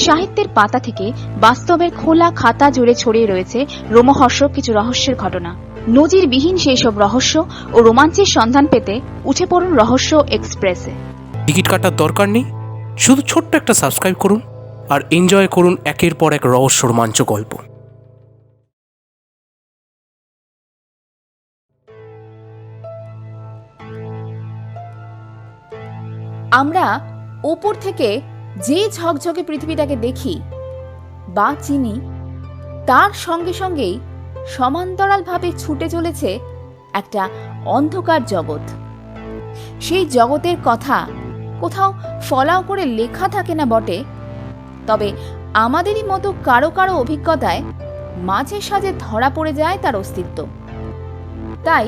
সাহিত্যের পাতা থেকে বাস্তবের খোলা খাতা জুড়ে ছড়িয়ে রয়েছে রোমহর্ষক কিছু রহস্যের ঘটনা। নজিরবিহীন সেই সব রহস্য ও রোমাঞ্চের সন্ধান পেতে উঠে পড়ুন রহস্য এক্সপ্রেসে। টিকিট কাটার দরকার নেই, শুধু ছোট্ট একটা সাবস্ক্রাইব করুন আর এনজয় করুন একের পর এক রহস্য রোমাঞ্চ গল্প। আমরা ওপর থেকে যে ঝকঝকে পৃথিবীটাকে দেখি বা চিনি, তার সঙ্গে সঙ্গেই সমান্তরালভাবে ছুটে চলেছে একটা অন্ধকার জগৎ। সেই জগতের কথা কোথাও ফলাও করে লেখা থাকে না বটে, তবে আমাদেরই মতো কারো কারো অভিজ্ঞতায় মাঝে সাঝে ধরা পড়ে যায় তার অস্তিত্ব। তাই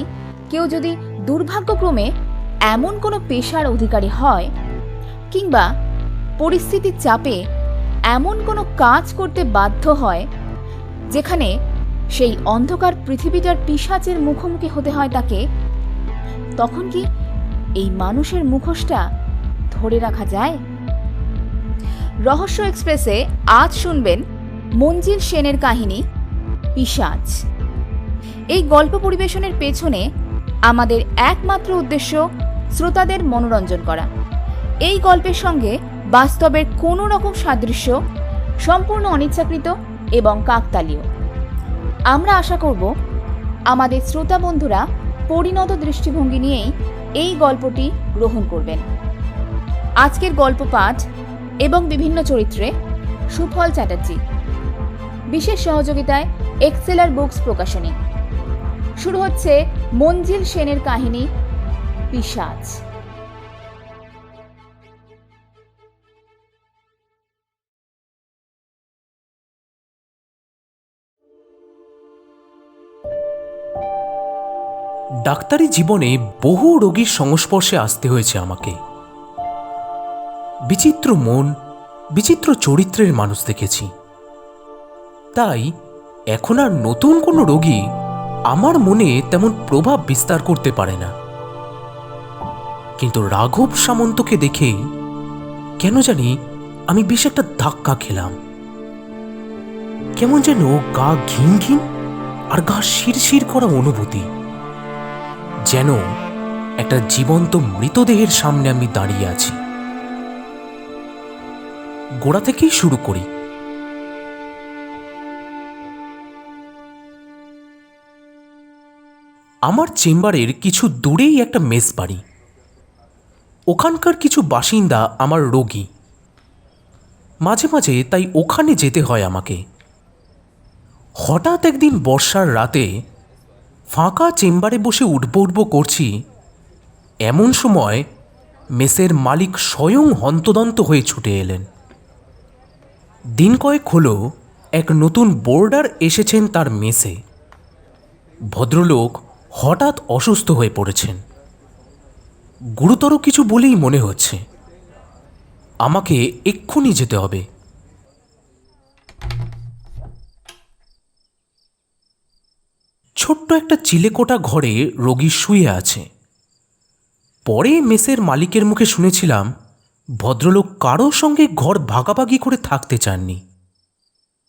কেউ যদি দুর্ভাগ্যক্রমে এমন কোনো পেশার অধিকারী হয় কিংবা পরিস্থিতির চাপে এমন কোনো কাজ করতে বাধ্য হয় যেখানে সেই অন্ধকার পৃথিবীটার পিশাচের মুখোমুখি হতে হয় তাকে, তখন কি এই মানুষের মুখোশটা ধরে রাখা যায়? রহস্য এক্সপ্রেসে আজ শুনবেন মঞ্জিল সেনের কাহিনী পিশাচ। এই গল্প পরিবেশনের পেছনে আমাদের একমাত্র উদ্দেশ্য শ্রোতাদের মনোরঞ্জন করা। এই গল্পের সঙ্গে বাস্তবের কোনো রকম সাদৃশ্য সম্পূর্ণ অনিচ্ছাকৃত এবং কাকতালীয়। আমরা আশা করব আমাদের শ্রোতা বন্ধুরা পরিণত দৃষ্টিভঙ্গি নিয়েই এই গল্পটি গ্রহণ করবেন। আজকের গল্প পাঠ এবং বিভিন্ন চরিত্রে সুফল চ্যাটার্জি, বিশেষ সহযোগিতায় এক্সেলার বুকস প্রকাশনী। শুরু হচ্ছে মঞ্জিল সেনের কাহিনী পিশাচ। ডাক্তারি জীবনে বহু রোগীর সংস্পর্শে আসতে হয়েছে আমাকে। বিচিত্র মন, বিচিত্র চরিত্রের মানুষ দেখেছি। তাই এখন আর নতুন কোনো রোগী আমার মনে তেমন প্রভাব বিস্তার করতে পারে না। কিন্তু রাঘব সামন্তকে দেখেই কেন জানি আমি বেশ একটা ধাক্কা খেলাম। কেমন যেন গা ঘিন ঘিন আর গা শিরশির করা অনুভূতি, যেন একটা জীবন্ত মৃতদেহের সামনে আমি দাঁড়িয়ে আছি। গোড়া থেকেই শুরু করি। আমার চেম্বারের কিছু দূরেই একটা মেস বাড়ি। ওখানকার কিছু বাসিন্দা আমার রোগী, মাঝে মাঝে তাই ওখানে যেতে হয় আমাকে। হঠাৎ একদিন বর্ষার রাতে ফাঁকা চেম্বারে বসে উঠবো করছি, এমন সময় মেসের মালিক স্বয়ং হন্তদন্ত হয়ে ছুটে এলেন। দিন কয়েক হলো এক নতুন বোর্ডার এসেছেন তার মেসে। ভদ্রলোক হঠাৎ অসুস্থ হয়ে পড়েছেন, গুরুতর কিছু বলেই মনে হচ্ছে। আমাকে এক্ষুনি যেতে হবে। ছোট্ট একটা চিলেকোটা ঘরে রোগী শুয়ে আছে। পরে মেসের মালিকের মুখে শুনেছিলাম ভদ্রলোক কারোর সঙ্গে ঘর ভাগাভাগি করে থাকতে চাননি।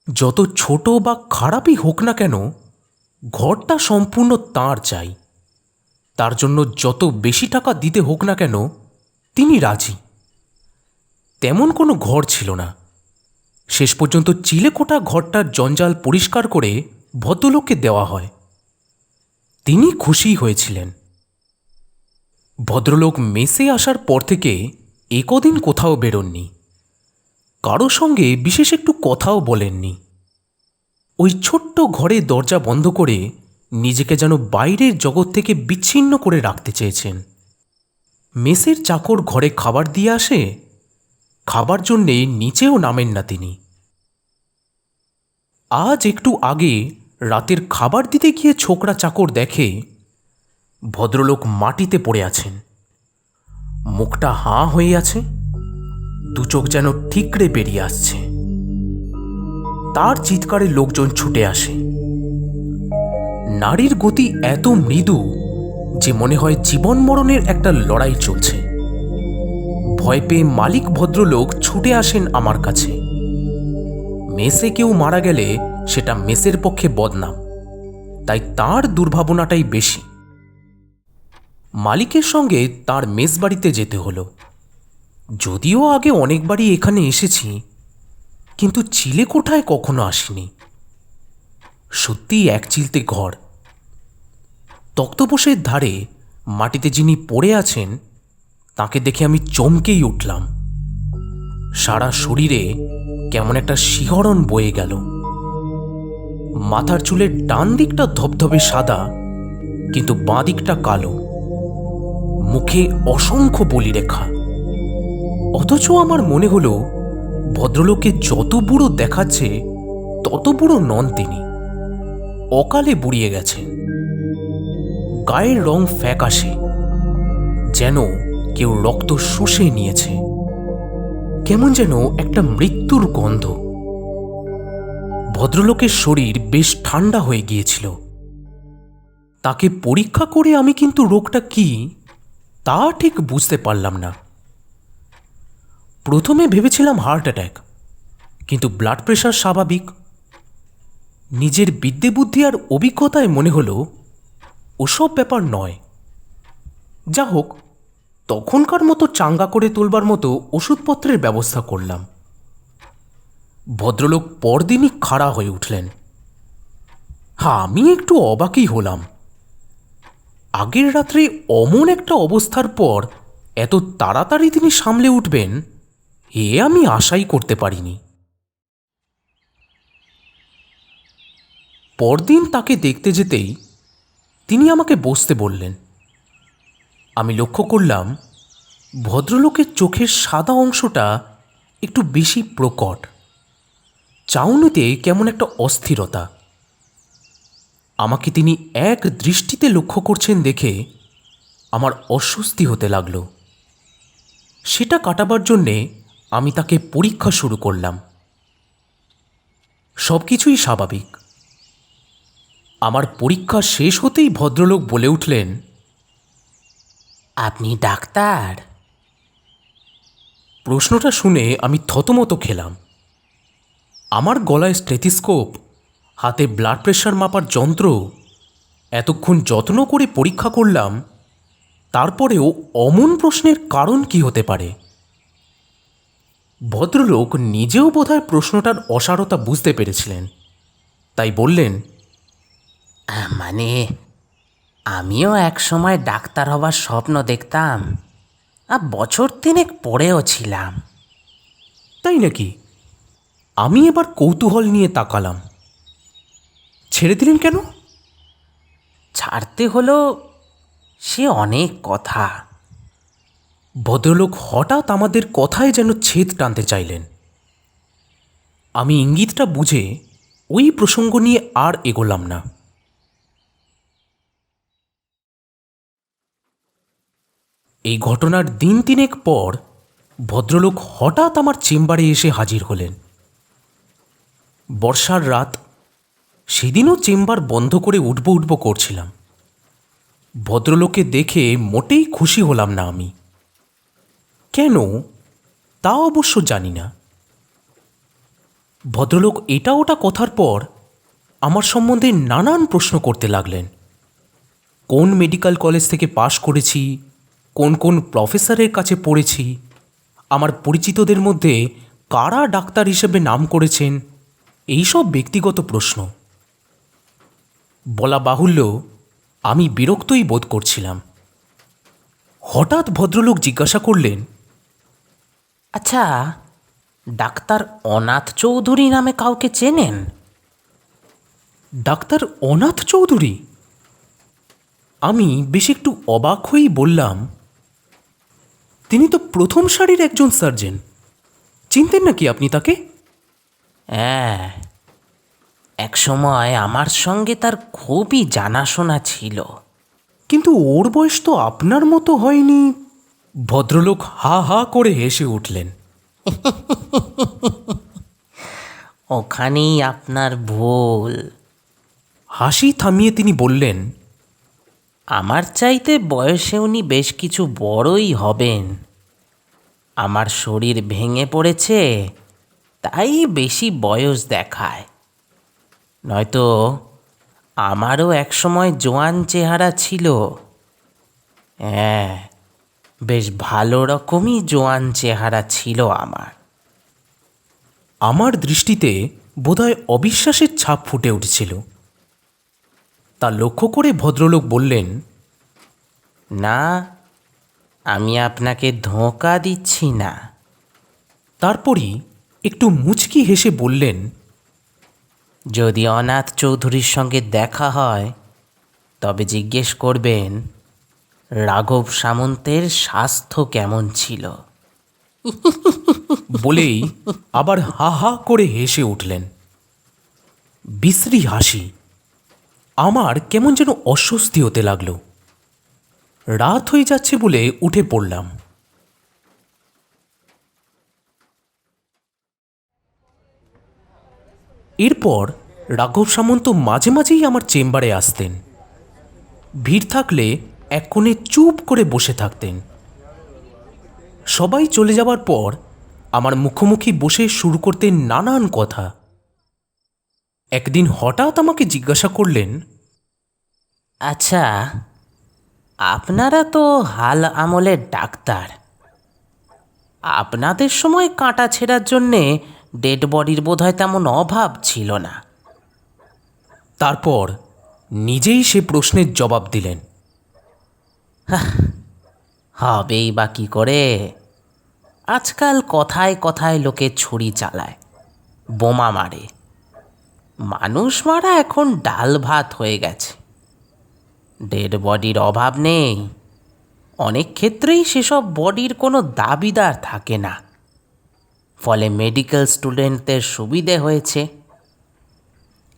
যত ছোট বা খারাপই হোক না কেন, ঘরটা সম্পূর্ণ তাঁর চাই। তার জন্য যত বেশি টাকা দিতে হোক না কেন তিনি রাজি। তেমন কোনো ঘর ছিল না। শেষ পর্যন্ত চিলেকোটা ঘরটার জঞ্জাল পরিষ্কার করে ভদ্রলোককে দেওয়া হয়। তিনি খুশি হয়েছিলেন। ভদ্রলোক মেসে আসার পর থেকে একদিন কোথাও বেরোননি, কারো সঙ্গে বিশেষ একটু কথাও বলেননি। ওই ছোট্ট ঘরে দরজা বন্ধ করে নিজেকে যেন বাইরের জগৎ থেকে বিচ্ছিন্ন করে রাখতে চেয়েছেন। মেসের চাকর ঘরে খাবার দিয়ে আসে, খাবার জন্যে নিচেও নামেন না তিনি। আজ একটু আগে রাতের খাবার দিতে গিয়ে ছোকরা চাকর দেখে ভদ্রলোক মাটিতে পড়ে আছেন, মুখটা হাঁ হয়ে আছে, দু চোখ যেন ঠিকরে বেরিয়ে আসছে। তার চিৎকারে লোকজন ছুটে আসে। নারীর গতি এত মৃদু যে মনে হয় জীবন মরণের একটা লড়াই চলছে। ভয় পেয়ে মালিক ভদ্রলোক ছুটে আসেন আমার কাছে। মেসে কেউ মারা গেলে সেটা মেসের পক্ষে বদনাম, তাই তার দুর্ভাবনাটাই বেশি। মালিকের সঙ্গে তার মেস বাড়িতে যেতে হলো। যদিও আগে অনেকবারই এখানে এসেছি, কিন্তু চিলেকোঠায় কখনো আসিনি। সত্যিই এক চিলতে ঘর। তক্তপোষের ধারে মাটিতে যিনি পড়ে আছেন তাকে দেখে আমি চমকেই উঠলাম। সারা শরীরে কেমন একটা শিহরণ বয়ে গেল। মাথার চুলের ডান দিকটা ধবধবে সাদা, কিন্তু বাঁ দিকটা কালো। মুখে অসংখ্য বলিরেখা। অথচ আমার মনে হলো ভদ্রলোককে যত বুড়ো দেখাচ্ছে তত বুড়ো নন তিনি, অকালে বুড়িয়ে গেছেন। গায়ের রং ফ্যাকাশে, যেন কেউ রক্ত শুষে নিয়েছে। কেমন যেন একটা মৃত্যুর গন্ধ। ভদ্রলোকের শরীর বেশ ঠান্ডা হয়ে গিয়েছিল। তাকে পরীক্ষা করে আমি কিন্তু রোগটা কি তা ঠিক বুঝতে পারলাম না। প্রথমে ভেবেছিলাম হার্ট অ্যাটাক, কিন্তু ব্লাড প্রেশার স্বাভাবিক। নিজের বিদ্যে বুদ্ধি আর অভিজ্ঞতায় মনে হলো ওসব ব্যাপার নয়। যা হোক, তখনকার মতো চাঙ্গা করে তোলবার মতো ওষুধপত্রের ব্যবস্থা করলাম। ভদ্রলোক পরদিনই খাড়া হয়ে উঠলেন। আমি একটু অবাকই হলাম। আগের রাত্রে অমন একটা অবস্থার পর এত তাড়াতাড়ি তিনি সামলে উঠবেন এ আমি আশাই করতে পারিনি। পরদিন তাকে দেখতে যেতেই তিনি আমাকে বসতে বললেন। আমি লক্ষ্য করলাম ভদ্রলোকের চোখের সাদা অংশটা একটু বেশি প্রকট। চাউনিতে কেমন একটা অস্থিরতা। আমাকে তিনি এক দৃষ্টিতে লক্ষ্য করছেন দেখে আমার অস্বস্তি হতে লাগল। সেটা কাটাবার জন্যে আমি তাকে পরীক্ষা শুরু করলাম। সব কিছুই স্বাভাবিক। আমার পরীক্ষা শেষ হতেই ভদ্রলোক বলে উঠলেন, আপনি ডাক্তার? প্রশ্নটা শুনে আমি থতমত খেলাম। আমার গলায় স্টেথিস্কোপ, হাতে ব্লাড প্রেশার মাপার যন্ত্র, এতক্ষণ যত্ন করে পরীক্ষা করলাম, তারপরেও অমন প্রশ্নের কারণ কি হতে পারে? ভদ্রলোক নিজেও বোধহয় প্রশ্নটার অসারতা বুঝতে পেরেছিলেন, তাই বললেন, মানে আমিও এক সময় ডাক্তার হবার স্বপ্ন দেখতাম, আর বছর তিনেক পড়েও ছিলাম। তাই নাকি? আমি এবার কৌতূহল নিয়ে তাকালাম। ছেড়ে দিলেন কেন? ছাড়তে হলো সে অনেক কথা। ভদ্রলোক হঠাৎ আমাদের কথায় যেন ছেদ টানতে চাইলেন। আমি ইঙ্গিতটা বুঝে ওই প্রসঙ্গ নিয়ে আর এগোলাম না। এই ঘটনার দিন তিনেক পর ভদ্রলোক হঠাৎ আমার চেম্বারে এসে হাজির হলেন। বর্ষার রাত। সেদিনও চেম্বার বন্ধ করে উঠব করছিলাম। ভদ্রলোককে দেখে মোটেই খুশি হলাম না আমি। কেন তা অবশ্য জানি না। ভদ্রলোক এটা ওটা কথার পর আমার সম্বন্ধে নানান প্রশ্ন করতে লাগলেন। কোন মেডিকেল কলেজ থেকে পাশ করেছি, কোন কোন প্রফেসরের কাছে পড়েছি, আমার পরিচিতদের মধ্যে কারা ডাক্তার হিসেবে নাম করেছেন, এইসব ব্যক্তিগত প্রশ্ন। বলা বাহুল্য, আমি বিরক্তই বোধ করছিলাম। হঠাৎ ভদ্রলোক জিজ্ঞাসা করলেন, আচ্ছা, ডাক্তার অনাথ চৌধুরী নামে কাউকে চেনেন? ডাক্তার অনাথ চৌধুরী? আমি বেশ একটু অবাক হয়েই বললাম, তিনি তো প্রথম সারির একজন সার্জন। চিনতেন নাকি আপনি তাকে? হ্যাঁ, এক সময় আমার সঙ্গে তার খুবই জানাশোনা ছিল। কিন্তু ওর বয়স তো আপনার মতো হয়নি। ভদ্রলোক হা হা করে হেসে উঠলেন। ওখানেই আপনার ভুল। হাসি থামিয়ে তিনি বললেন, আমার চাইতে বয়সে উনি বেশ কিছু বড়ই হবেন। আমার শরীর ভেঙে পড়েছে, তাই বেশি বয়স দেখায়। নয়তো আমারও একসময় জোয়ান চেহারা ছিল। হ্যাঁ, বেশ ভালো রকমই জোয়ান চেহারা ছিল আমার। আমার দৃষ্টিতে বোধহয় অবিশ্বাসের ছাপ ফুটে উঠছিল। তা লক্ষ্য করে ভদ্রলোক বললেন, না, আমি আপনাকে ধোঁকা দিচ্ছি না। তারপরই একটু মুচকি হেসে বললেন, যদি অনাথ চৌধুরীর সঙ্গে দেখা হয় তবে জিজ্ঞেস করবেন রাঘব সামন্তের স্বাস্থ্য কেমন ছিল। বলেই আবার হা হা করে হেসে উঠলেন। বিশ্রী হাসি। আমার কেমন যেন অস্বস্তি হতে লাগলো। রাত হয়ে যাচ্ছে বলে উঠে পড়লাম। এরপর রাঘব সামন্ত মাঝে মাঝেই আমার চেম্বারে আসতেন। ভিড় থাকলে এক কোণে চুপ করে বসে থাকতেন। সবাই চলে যাবার পর আমার মুখোমুখি বসে শুরু করতেন নানান কথা। একদিন হঠাৎ আমাকে জিজ্ঞাসা করলেন, আচ্ছা, আপনারা তো হাল আমলের ডাক্তার, আপনাদের সময় কাঁটা ছেঁড়ার জন্যে ডেড বডির বোধহয় তেমন অভাব ছিল না। তারপর নিজেই সে প্রশ্নের জবাব দিলেন। হবেই বা কী করে? আজকাল কথায় কথায় লোকে ছুরি চালায়, বোমা মারে। মানুষ মারা এখন ডাল ভাত হয়ে গেছে। ডেড বডির অভাব নেই। অনেক ক্ষেত্রেই সেসব বডির কোনো দাবিদার থাকে না। ফলে মেডিকেল স্টুডেন্টদের সুবিধে হয়েছে।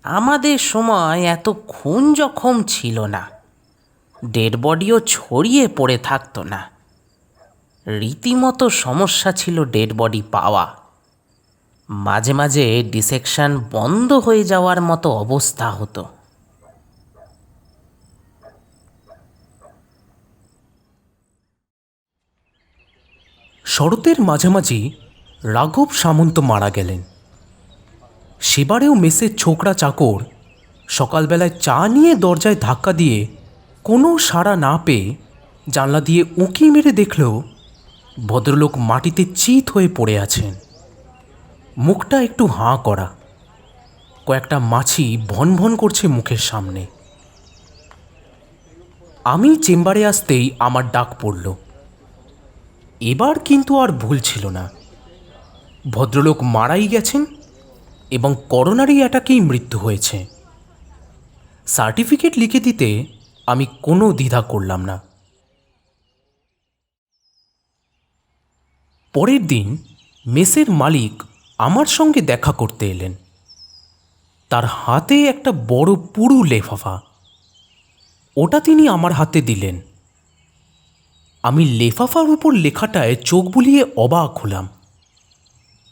আমাদের সময় এত খুন জখম ছিল না, ডেড বডিও ছড়িয়ে পড়ে থাকতো না। রীতিমতো সমস্যা ছিল ডেড বডি পাওয়া। মাঝে মাঝে ডিসেকশন বন্ধ হয়ে যাওয়ার মতো অবস্থা হতো। শরতের মাঝামাঝি রাঘব সামন্ত মারা গেলেন। সেবারেও মেসের ছোকরা চাকর সকালবেলায় চা নিয়ে দরজায় ধাক্কা দিয়ে কোনো সাড়া না পেয়ে জানলা দিয়ে উঁকি মেরে দেখল ভদ্রলোক মাটিতে চিত হয়ে পড়ে আছেন। মুখটা একটু হাঁ করা, কয়েকটা মাছি ভন ভন করছে মুখের সামনে। আমি চেম্বারে আসতেই আমার ডাক পড়ল। এবার কিন্তু আর ভুল ছিল না। ভদ্রলোক মারাই গেছেন এবং করোনারি অ্যাটাকেই মৃত্যু হয়েছে। সার্টিফিকেট লিখে দিতে আমি কোনো দ্বিধা করলাম না। পরের দিন মেসের মালিক আমার সঙ্গে দেখা করতে এলেন। তার হাতে একটা বড় পুরু লেফাফা। ওটা তিনি আমার হাতে দিলেন। আমি লেফাফার উপর লেখাটায় চোখ বুলিয়ে অবাক হলাম।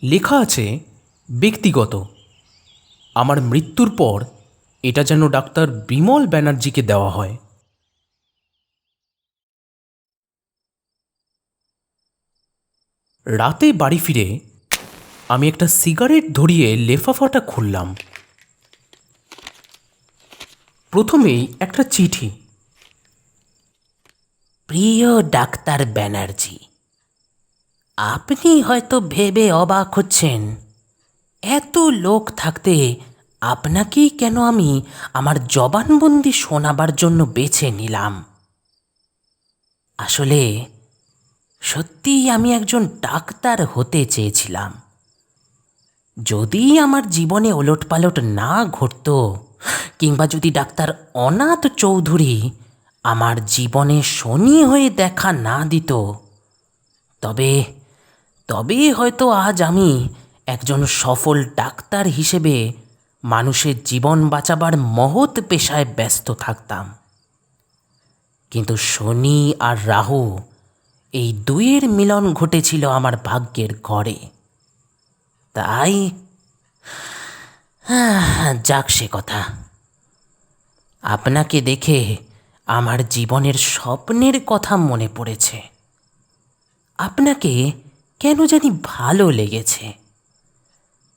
লেখা আছে ব্যক্তিগত। আমার মৃত্যুর পর এটা যেন ডাক্তার বিমল ব্যানার্জিকে দেওয়া হয়। রাতে বাড়ি ফিরে আমি একটা সিগারেট ধরিয়ে লেফাফাটা খুললাম। প্রথমেই একটা চিঠি। প্রিয় ডাক্তার ব্যানার্জি, আপনি হয়তো ভেবে অবাক হচ্ছেন, এত লোক থাকতে আপনাকেই কেন আমি আমার জবানবন্দি শোনাবার জন্য বেছে নিলাম। আসলে সত্যিই আমি একজন ডাক্তার হতে চেয়েছিলাম। যদি আমার জীবনে ওলটপালট না ঘটতো, কিংবা যদি ডাক্তার অনাথ চৌধুরী আমার জীবনে শনি হয়ে দেখা না দিত, তবে তবে হয়তো আজ আমি একজন সফল ডাক্তার হিসেবে মানুষের জীবন বাঁচাবার মহৎ পেশায় ব্যস্ত থাকতাম। কিন্তু শনি আর রাহু, এই দুইয়ের মিলন ঘটেছিল আমার ভাগ্যের ঘরে। তাই যাক সে কথা। আপনাকে দেখে আমার জীবনের স্বপ্নের কথা মনে পড়েছে। আপনাকে কেন জানি ভালো লেগেছে।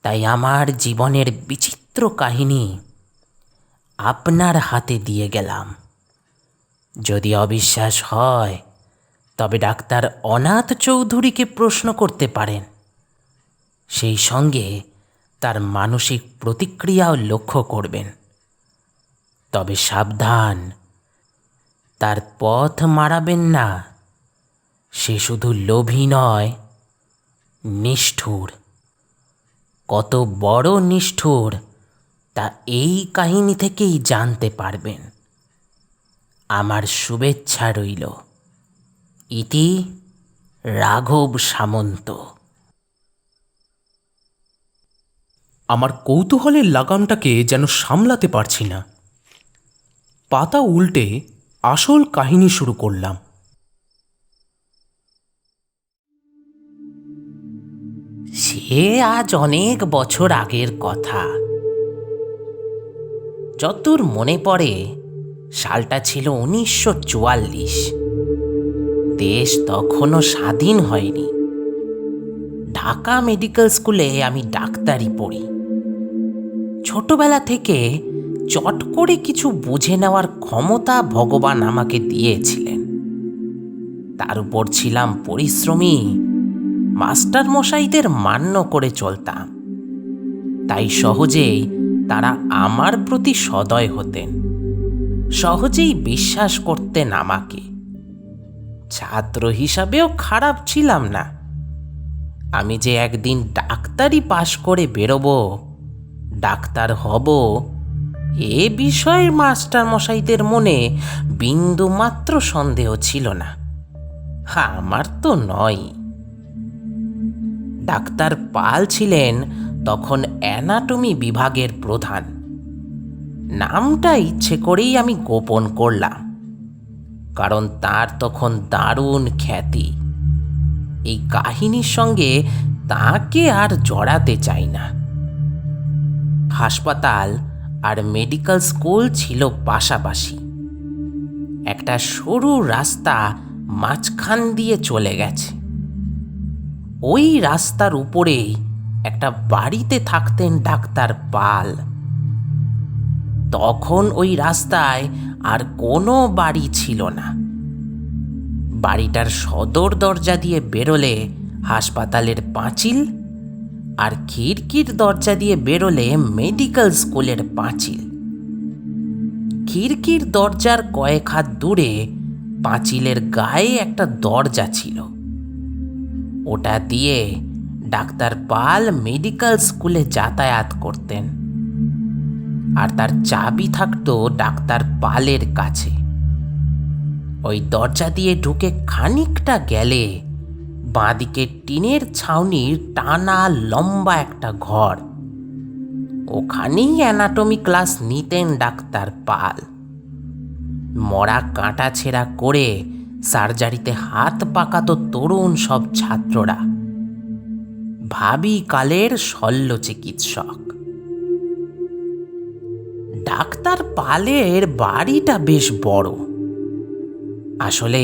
তাই আমার জীবনের বিচিত্র কাহিনী আপনার হাতে দিয়ে গেলাম। যদি অবিশ্বাস হয় তবে ডাক্তার অনাথ চৌধুরীকে প্রশ্ন করতে পারেন। সেই সঙ্গে তার মানসিক প্রতিক্রিয়াও লক্ষ্য করবেন। তবে সাবধান, তার পথ মারাবেন না। সে শুধু লোভী নয়, নিষ্ঠুর। কত বড় নিষ্ঠুর তা এই কাহিনী থেকেই জানতে পারবেন। আমার শুভেচ্ছা রইল। ইতি রাঘব সামন্ত। আমার কৌতূহলের লাগামটাকে যেন সামলাতে পারছি না। পাতা উল্টে আসল কাহিনী শুরু করলাম। সে আজ অনেক বছর আগের কথা। যতদূর মনে পড়ে সালটা ছিল 1944। দেশ তখনও স্বাধীন হয়নি। ঢাকা মেডিকেল স্কুলে আমি ডাক্তারি পড়ি। ছোটবেলা থেকে চট করে কিছু বুঝে নেওয়ার ক্ষমতা ভগবান আমাকে দিয়েছিলেন। তার উপর ছিলাম পরিশ্রমী। মাস্টার মশাইদের মান্য করে চলতাম, তাই সহজেই তারা আমার প্রতি সদয় হতেন। সহজেই বিশ্বাস করতেন আমাকে। ছাত্র হিসাবেও খারাপ ছিলাম না। আমি যে একদিন ডাক্তারি পাশ করে বেরোবো, ডাক্তার হব, এ বিষয়ে মাস্টার মশাইদের মনে বিন্দু মাত্র সন্দেহ ছিল না। আমার তো নয়। ডাক্তার পাল ছিলেন তখন অ্যানাটমি বিভাগের প্রধান। নামটা ইচ্ছে করেই আমি গোপন করলাম, কারণ তার তখন দারুণ খ্যাতি। এই কাহিনীর সঙ্গে তাকে আর জড়াতে চাই না। হাসপাতাল আর মেডিকেল স্কুল ছিল পাশাপাশি। একটা সরু রাস্তা মাঝখান দিয়ে চলে গেছে। ওই রাস্তার উপরেই একটা বাড়িতে থাকতেন ডাক্তার পাল। তখন ওই রাস্তায় আর কোনো বাড়ি ছিল না। বাড়িটার সদর দরজা দিয়ে বেরোলে হাসপাতালের পাঁচিল, আর খিড়কির দরজা দিয়ে বেরোলে মেডিকেল স্কুলের পাঁচিল। খিড়কির দরজার কয়েক হাত দূরে পাঁচিলের গায়ে একটা দরজা ছিল। ওটা দিয়ে ডাক্তার পাল মেডিকেল স্কুলে যাতায়াত করতেন, আর তার চাবি থাকতো ডাক্তার পালের কাছে। ওই দরজা দিয়ে ঢুকে খানিকটা গেলে বাঁদিকে টিনের ছাউনির টানা লম্বা একটা ঘর। ওখানেই অ্যানাটমি ক্লাস নিতেন ডাক্তার পাল। মরা কাঁটা ছেঁড়া করে সার্জারিতে হাত পাকাতো তরুণ সব ছাত্ররা। ভাবি কালের শল্য চিকিৎসক। ডাক্তার পালের বাড়িটা বেশ বড়। আসলে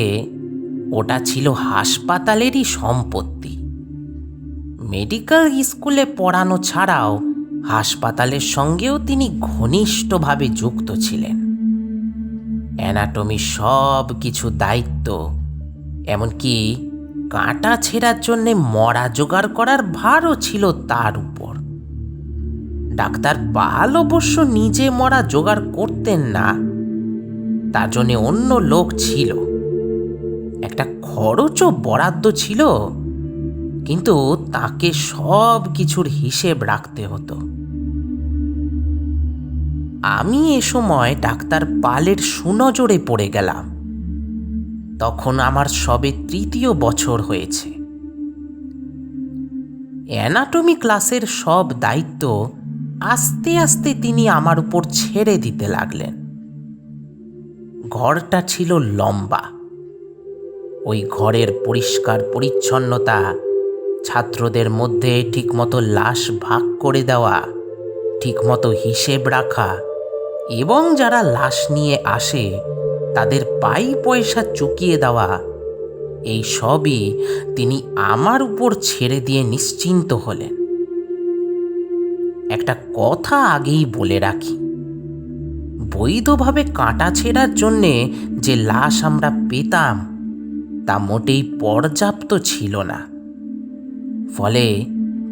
ওটা ছিল হাসপাতালেরই সম্পত্তি। মেডিকেল স্কুলে পড়ানো ছাড়াও হাসপাতালের সঙ্গেও তিনি ঘনিষ্ঠভাবে যুক্ত ছিলেন। অ্যানাটমির সব কিছু দায়িত্ব, এমনকি কাঁটা ছেঁড়ার জন্যে মরা জোগাড় করার ভারও ছিল তার উপর। ডাক্তার পাল অবশ্য নিজে মরা জোগাড় করতেন না, তার জন্যে অন্য লোক ছিল। একটা খরচও বরাদ্দ ছিল, কিন্তু তাকে সব কিছুর হিসেব রাখতে হতো। আমি এ সময় ডাক্তার পালের সুনজরে পড়ে গেলাম। তখন আমার সবে ৩য় বছর হয়েছে। অ্যানাটমি ক্লাসের সব দায়িত্ব আস্তে আস্তে তিনি আমার উপর ছেড়ে দিতে লাগলেন। ঘরটা ছিল লম্বা। ওই ঘরের পরিষ্কার পরিচ্ছন্নতা, ছাত্রদের মধ্যে ঠিকমতো লাশ ভাগ করে দেওয়া, ঠিকমতো হিসেব রাখা, এবং যারা লাশ নিয়ে আসে তাদের পাই পয়সা চুকিয়ে দেওয়া, এই সবই তিনি আমার উপর ছেড়ে দিয়ে নিশ্চিন্ত হলেন। একটা কথা আগেই বলে রাখি, বৈধভাবে কাঁটা ছেঁড়ার জন্যে যে লাশ আমরা পেতাম তা মোটেই পর্যাপ্ত ছিল না। ফলে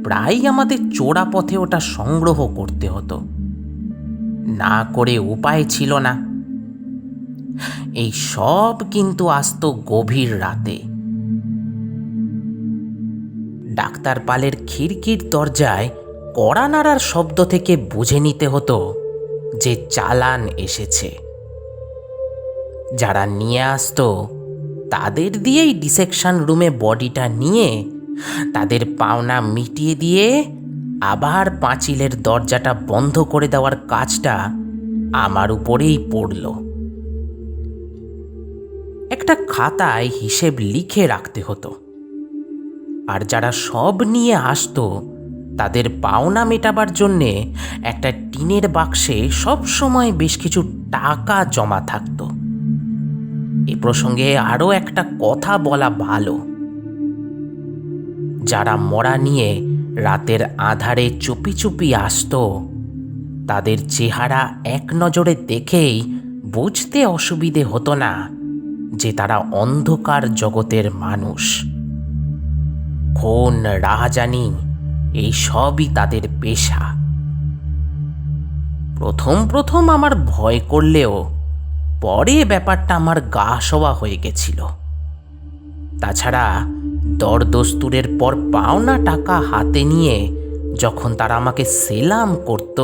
প্রায় আমাদের চোরা পথে ওটা সংগ্রহ করতে হতো, না করে উপায় ছিল না। এই সব কিন্তু আসতো গভীর রাতে। ডাক্তার পালের খিড়কির দরজায় কড়া নাড়ার শব্দ থেকে বুঝে নিতে হতো যে চালান এসেছে। যারা নিয়ে আসতো তাদের দিয়েই ডিসেকশন রুমে বডিটা নিয়ে তাদের পাওনা মিটিয়ে দিয়ে আবার পাঁচিলের দরজাটা বন্ধ করে দেওয়ার কাজটা আমার উপরেই পড়ল। একটা খাতায় হিসেব লিখে রাখতে হতো, আর যারা সব নিয়ে আসতো তাদের পাওনা মেটাবার জন্যে একটা টিনের বাক্সে সব সময় বেশ কিছু টাকা জমা থাকতো। এ প্রসঙ্গে আরও একটা কথা বলা ভালো, যারা মরা নিয়ে রাতের আঁধারে চুপি চুপি আসতো তাদের চেহারা এক নজরে দেখেই বুঝতে অসুবিধে হতো না যে তারা অন্ধকার জগতের মানুষ। খুন, রাহাজানি এই সবই তাদের পেশা। প্রথম প্রথম আমার ভয় করলেও পরে ব্যাপারটা আমার গা সওয়া হয়ে গেছিল। তাছাড়া দরদস্তুরের পর পাওনা টাকা হাতে নিয়ে যখন তারা আমাকে সেলাম করত,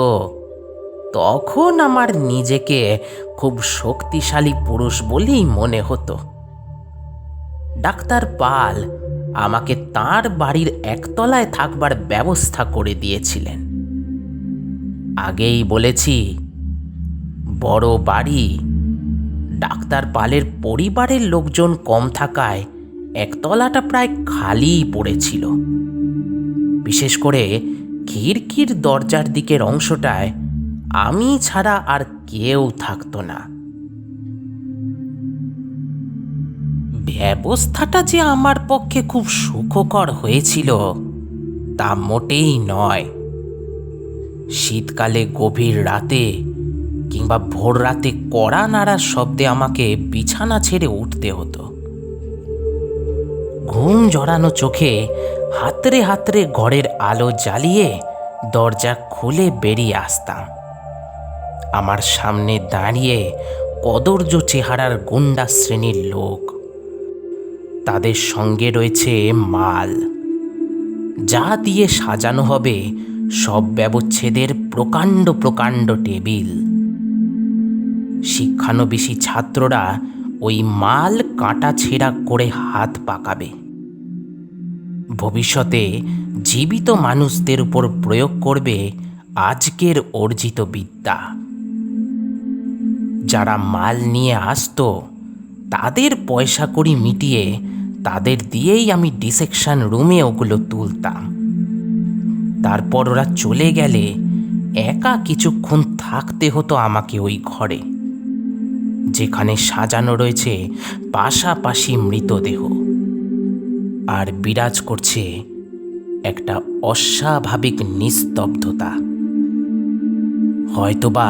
তখন আমার নিজেকে খুব শক্তিশালী পুরুষ বলেই মনে হতো। ডাক্তার পাল আমাকে তার বাড়ির একতলায় থাকবার ব্যবস্থা করে দিয়েছিলেন। আগেই বলেছি, বড় বাড়ি, ডাক্তার পালের পরিবারের লোকজন কম থাকায় একতলাটা প্রায় খালিই পড়েছিল। বিশেষ করে খিড়কির দরজার দিকের অংশটায় আমি ছাড়া আর কেউ থাকতো না। ব্যবস্থাটা যে আমার পক্ষে খুব সুখকর হয়েছিল তা মোটেই নয়। শীতকালে গভীর রাতে কিংবা ভোর রাতে কড়া নাড়ার শব্দে আমাকে বিছানা ছেড়ে উঠতে হতো। ঘুম জড়ানো চোখে হাতড়ে হাতড়ে ঘরের আলো জ্বালিয়ে দরজা খুলে বেরিয়ে আসতাম। আমার সামনে দাঁড়িয়ে কদর্য চেহারার গুন্ডা শ্রেণীর লোক। তাদের সঙ্গে রয়েছে মাল, যা দিয়ে সাজানো হবে সব ব্যবচ্ছেদের প্রকাণ্ড প্রকাণ্ড টেবিল। শিক্ষানবিশী ছাত্ররা ওই মাল কাঁটা ছেঁড়া করে হাত পাকাবে। ভবিষ্যতে জীবিত মানুষদের উপর প্রয়োগ করবে আজকের অর্জিত বিদ্যা। যারা মাল নিয়ে আসতো তাদের পয়সা কড়ি মিটিয়ে তাদের দিয়েই আমি ডিসেকশন রুমে ওগুলো তুলতাম। তারপর ওরা চলে গেলে একা কিছুক্ষণ থাকতে হতো আমাকে ওই ঘরে, যেখানে সাজানো রয়েছে পাশাপাশি মৃতদেহ, আর বিরাজ করছে একটা অস্বাভাবিক নিস্তব্ধতা, হয়তোবা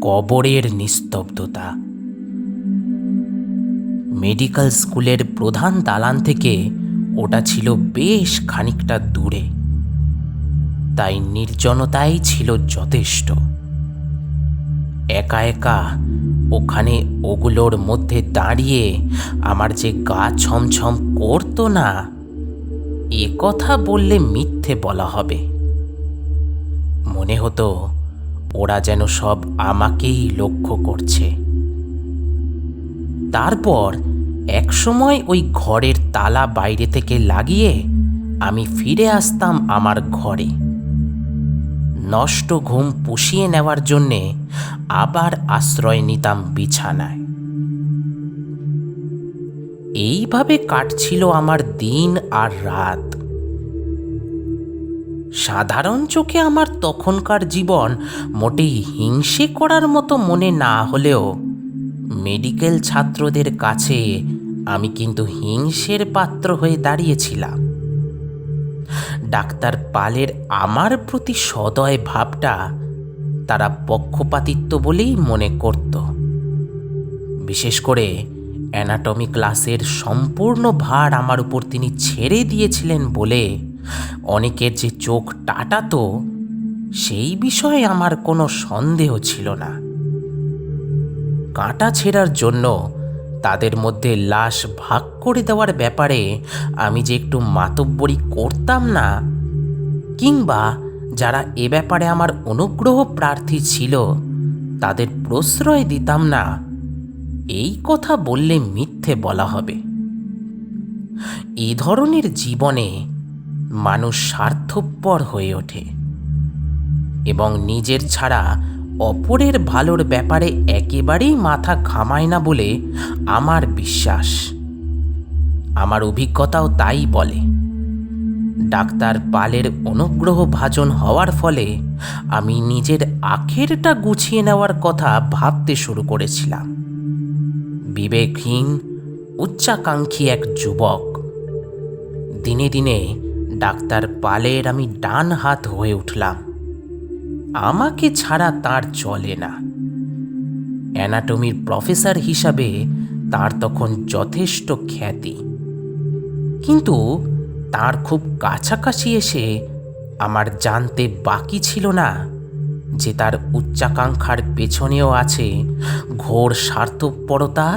কবরের নিস্তব্ধতা। মেডিকেল স্কুলের প্রধান দালান থেকে ওটা ছিল বেশ খানিকটা দূরে, তাই নির্জনতাই ছিল যথেষ্ট। একা একা ওখানে ওগুলোর মধ্যে দাঁড়িয়ে আমার যে গা ছমছম করতো না, এ কথা বললে মিথ্যে বলা হবে। মনে হতো ওরা যেন সব আমাকেই লক্ষ্য করছে। তারপর একসময় ওই ঘরের তালা বাইরে থেকে লাগিয়ে আমি ফিরে আসতাম আমার ঘরে। নষ্ট ঘুম পুষিয়ে নেওয়ার জন্যে আবার আশ্রয় নিতাম বিছানায়। এইভাবে কাটছিল আমার দিন আর রাত। সাধারণ চোখে আমার তখনকার জীবন মোটেই হিংসে করার মতো মনে না হলেও মেডিকেল ছাত্রদের কাছে আমি কিন্তু হিংসের পাত্র হয়ে দাঁড়িয়েছিলাম। ডাক্তার পালের আমার প্রতি সদয় ভাবটা তারা পক্ষপাতিত্ব বলেই মনে করত। বিশেষ করে অ্যানাটমি ক্লাসের সম্পূর্ণ ভার আমার উপর তিনি ছেড়ে দিয়েছিলেন বলে অনেকের যে চোখ টাটাতো সেই বিষয়ে আমার কোনো সন্দেহ ছিল না। কাঁটা ছেঁড়ার জন্য তাদের মধ্যে লাশ ভাগ করে দেওয়ার ব্যাপারে আমি যে একটু মাতব্বরি করতাম না, কিংবা যারা এ ব্যাপারে আমার অনুগ্রহ প্রার্থী ছিল তাদের প্রশ্রয় দিতাম না, এই কথা বললে মিথ্যে বলা হবে। এই ধরনের জীবনে মানুষ স্বার্থপর হয়ে ওঠে এবং নিজের ছাড়া অপরের ভালোর ব্যাপারে একেবারেই মাথা ঘামায় না বলে আমার বিশ্বাস। আমার অভিজ্ঞতাও তাই বলে। ডাক্তার পালের অনুগ্রহ ভাজন হওয়ার ফলে আমি নিজের আখেরটা গুছিয়ে নেওয়ার কথা ভাবতে শুরু করেছিলাম। বিবেকহীন উচ্চাকাঙ্ক্ষী এক যুবক। দিনে দিনে ডাক্তার পালের আমি ডান হাত হয়ে উঠলাম। আমাকে ছাড়া তার চলে না। অ্যানাটমির প্রফেসর হিসাবে তার তখন যথেষ্ট খ্যাতি, কিন্তু তার খুব কাছাকাছি এসে আমার জানতে বাকি ছিল না যে তার উচ্চাকাঙ্ক্ষার পেছনেও আছে ঘোর স্বার্থপরতা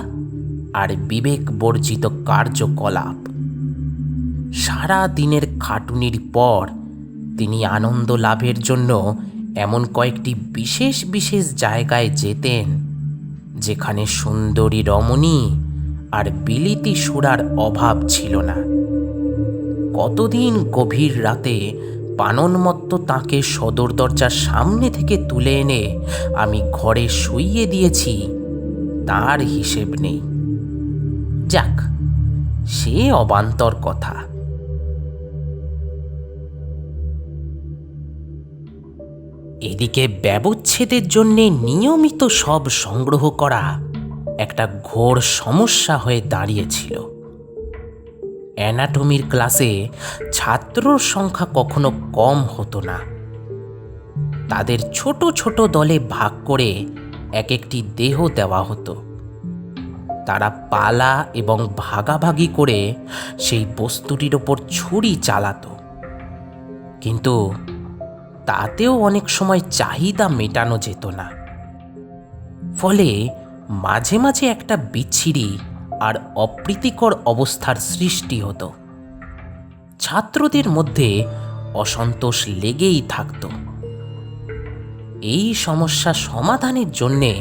আর বিবেক বর্জিত কার্যকলাপ। সারা দিনের খাটুনির পর তিনি আনন্দ লাভের জন্য এমন কয়েকটি বিশেষ বিশেষ জায়গায় যেতেন যেখানে সুন্দরী রমণী আর বিলিতি সুরার অভাব ছিল না। কতদিন গভীর রাতে পাননমত্ত তাকে সদর দরজার সামনে থেকে তুলে এনে আমি ঘরে শুইয়ে দিয়েছি তার হিসেব নেই। যাক, সে অবান্তর কথা। এদিকে ব্যবচ্ছেদের জন্যে নিয়মিত সব সংগ্রহ করা একটা ঘোর সমস্যা হয়ে দাঁড়িয়েছিল। অ্যানাটমির ক্লাসে ছাত্রর সংখ্যা কখনো কম হতো না। তাদের ছোট ছোট দলে ভাগ করে এক একটি দেহ দেওয়া হতো। তারা পালা এবং ভাগাভাগি করে সেই বস্তুটির ওপর ছুরি চালাতো, কিন্তু তাতেও অনেক সময় চাহিদা মেটানো যেত না। ফলে মাঝে মাঝে একটা বিচ্ছিরি আর অপ্রীতিকর অবস্থার সৃষ্টি হতো। ছাত্রদের মধ্যে অসন্তোষ লেগেই থাকত। এই সমস্যা সমাধানের জন্যে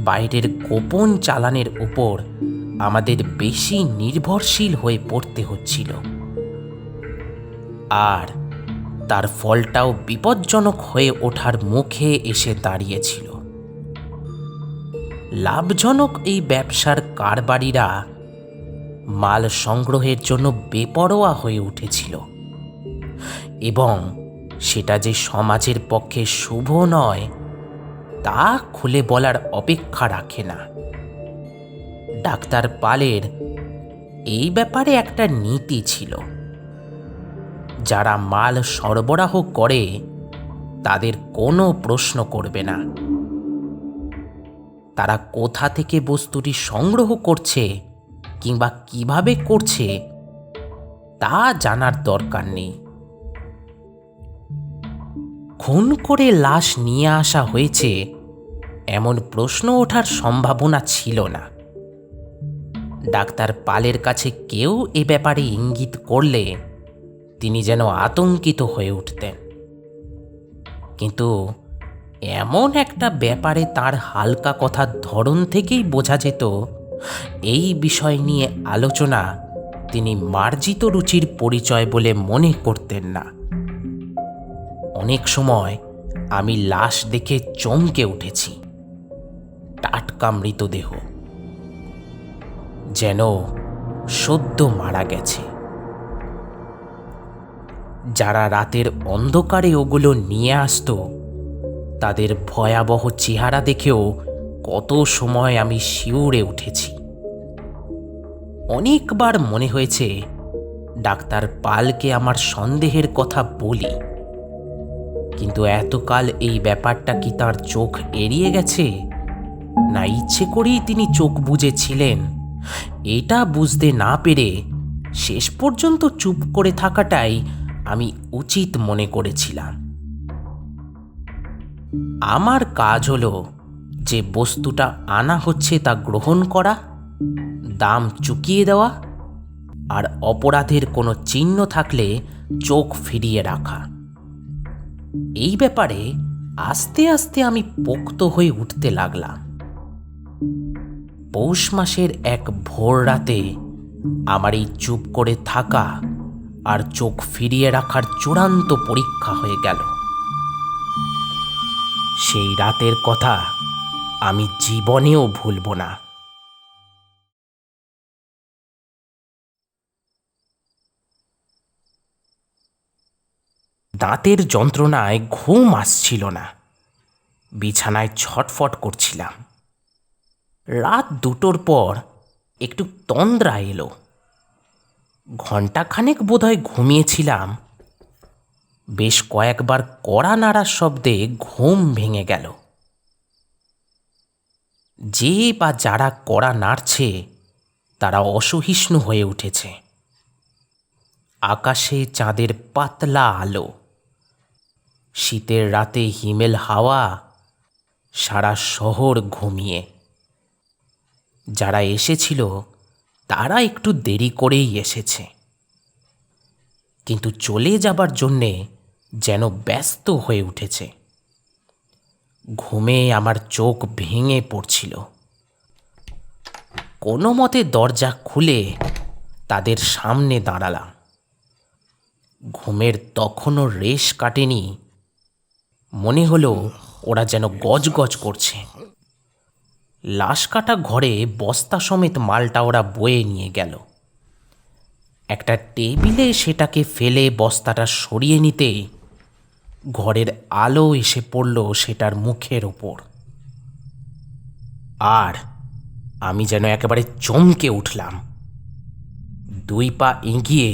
বাইরের গোপন চালানের উপর আমাদের বেশি নির্ভরশীল হয়ে পড়তে হচ্ছিল, আর তার ফলটাও বিপজ্জনক হয়ে ওঠার মুখে এসে দাঁড়িয়েছিল। লাভজনক এই ব্যবসার কারবারিরা মাল সংগ্রহের জন্য বেপরোয়া হয়ে উঠেছিল, এবং সেটা যে সমাজের পক্ষে শুভ নয় তা খুলে বলার অপেক্ষা রাখে না। ডাক্তার পালের এই ব্যাপারে একটা নীতি ছিল। যারা মাল সরবরাহ করে তাদের কোনো প্রশ্ন করবে না। তারা কোথা থেকে বস্তুটি সংগ্রহ করছে কিংবা কিভাবে করছে তা জানার দরকার নেই। খুন করে লাশ নিয়ে আসা হয়েছে এমন প্রশ্ন ওঠার সম্ভাবনা ছিল না। ডাক্তার পালের কাছে কেউ এ ব্যাপারে ইঙ্গিত করলে তিনি যেন আতঙ্কিত হয়ে উঠতেন। কিন্তু এমন একটা ব্যাপারে তার হালকা কথার ধরন থেকেই বোঝা যেত এই বিষয় নিয়ে আলোচনা তিনি মার্জিত রুচির পরিচয় বলে মনে করতেন না। অনেক সময় আমি লাশ দেখে চমকে উঠেছি। টাটকা মৃতদেহ, যেন সদ্য মারা গেছে। যারা রাতের অন্ধকারে ওগুলো নিয়ে আসতো তাদের ভয়াবহ চেহারা দেখেও কত সময় আমি শিউরে উঠেছি। অনেকবার মনে হয়েছে ডাক্তার পালকে আমার সন্দেহের কথা বলি, কিন্তু এতকাল এই ব্যাপারটা কি তার চোখ এড়িয়ে গেছে, না ইচ্ছে করেই তিনি চোখ বুজেছিলেন, এটা বুঝতে না পেরে শেষ পর্যন্ত চুপ করে থাকাটাই আমি উচিত মনে করেছিলাম। আমার কাজ হলো যে বস্তুটা আনা হচ্ছে তা গ্রহণ করা, দাম চুকিয়ে দেওয়া, আর অপরাধের কোনো চিহ্ন থাকলে চোখ ফিরিয়ে রাখা। এই ব্যাপারে আস্তে আস্তে আমি পোক্ত হয়ে উঠতে লাগলাম। পৌষ মাসের এক ভোর রাতে আমার এই চুপ করে থাকা আর চোখ ফিরিয়ে রাখার চূড়ান্ত পরীক্ষা হয়ে গেল। সেই রাতের কথা আমি জীবনেও ভুলব না। দাঁতের যন্ত্রণায় ঘুম আসছিল না, বিছানায় ছটফট করছিলাম। রাত 2টোর পর একটু তন্দ্রা এলো। ঘণ্টাখানেক বোধহয় ঘুমিয়েছিলাম। বেশ কয়েকবার কড়া নাড়ার শব্দে ঘুম ভেঙে গেল। যে বা যারা কড়া নাড়ছে তারা অসহিষ্ণু হয়ে উঠেছে। আকাশে চাঁদের পাতলা আলো, শীতের রাতে হিমেল হাওয়া, সারা শহর ঘুমিয়ে। যারা এসেছিল তারা একটু দেরি করেই এসেছে, কিন্তু চলে যাবার জন্যে যেন ব্যস্ত হয়ে উঠেছে। ঘুমে আমার চোখ ভেঙে পড়ছিল। কোনো মতে দরজা খুলে তাদের সামনে দাঁড়ালাম। ঘুমের তখনও রেশ কাটেনি। মনে হলো ওরা যেন গজগজ করছে। লাশ কাটা ঘরে বস্তা সমেত মালটা ওরা বয়ে নিয়ে গেল। একটা টেবিলে সেটাকে ফেলে বস্তাটা সরিয়ে নিতেই ঘরের আলো এসে পড়ল সেটার মুখের ওপর। আর আমি যেন একেবারে চমকে উঠলাম। 2 পা এগিয়ে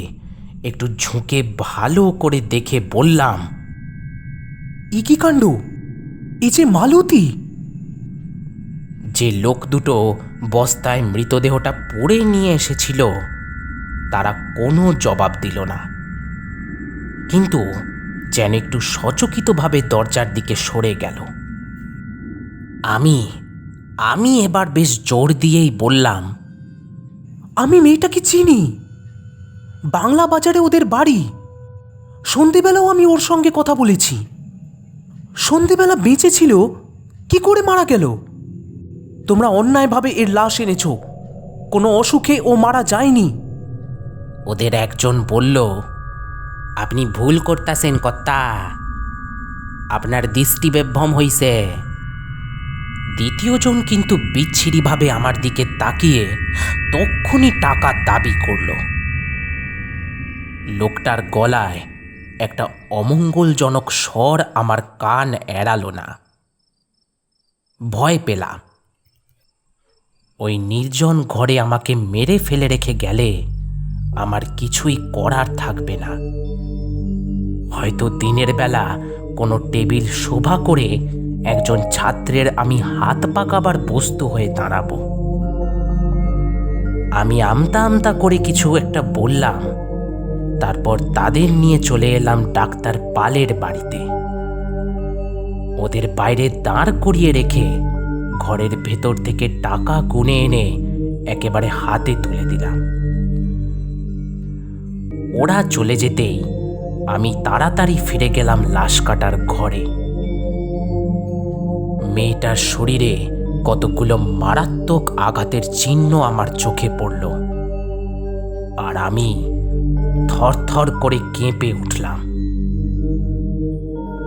একটু ঝুঁকে ভালো করে দেখে বললাম, এ কি কাণ্ড! এ যে মালতী! যে লোক দুটো বস্তায় মৃতদেহটা পুড়ে নিয়ে এসেছিল তারা কোনো জবাব দিল না, কিন্তু যেন একটু সচকিতভাবে দরজার দিকে সরে গেল। আমি এবার বেশ জোর দিয়েই বললাম, আমি মেয়েটাকে চিনি। বাংলা বাজারে ওদের বাড়ি। সন্ধেবেলাও আমি ওর সঙ্গে কথা বলেছি। সন্ধেবেলা বেঁচে ছিল, কি করে মারা গেল? তোমরা অন্যায়ভাবে এর লাশ এনেছ। কোনো অসুখে ও মারা যায়নি। ওদের একজন বলল, আপনি ভুল করতেছেন কর্তা, আপনার দৃষ্টি বিভ্রম হইছে। দ্বিতীয়জন কিন্তু বিচ্ছিরিভাবে আমার দিকে তাকিয়ে তক্ষুনি টাকা দাবি করল। লোকটার গলায় একটা অমঙ্গলজনক স্বর আমার কান এড়ালো না। ভয় পেলাম। ওই নির্জন ঘরে আমাকে মেরে ফেলে রেখে গেলে আমার কিছুই করার থাকবে না। হয়তো দিনের বেলা কোনো টেবিল শোভা করে একজন ছাত্রের আমি হাত পাকাবার বস্তু হয়ে দাঁড়াবো। আমি আমতা আমতা করে কিছু একটা বললাম, তারপর তাদের নিয়ে চলে এলাম ডাক্তার পালের বাড়িতে। ওদের বাইরে দাঁড় করিয়ে রেখে ঘরের ভেতর থেকে টাকা গুনে এনে একেবারে হাতে তুলে দিলাম। ওরা চলে যেতেই আমি তাড়াতাড়ি ফিরে গেলাম লাশ কাটার ঘরে। মেয়েটার শরীরে কতগুলো মারাত্মক আঘাতের চিহ্ন আমার চোখে পড়ল, আর আমি থরথর করে কেঁপে উঠলাম।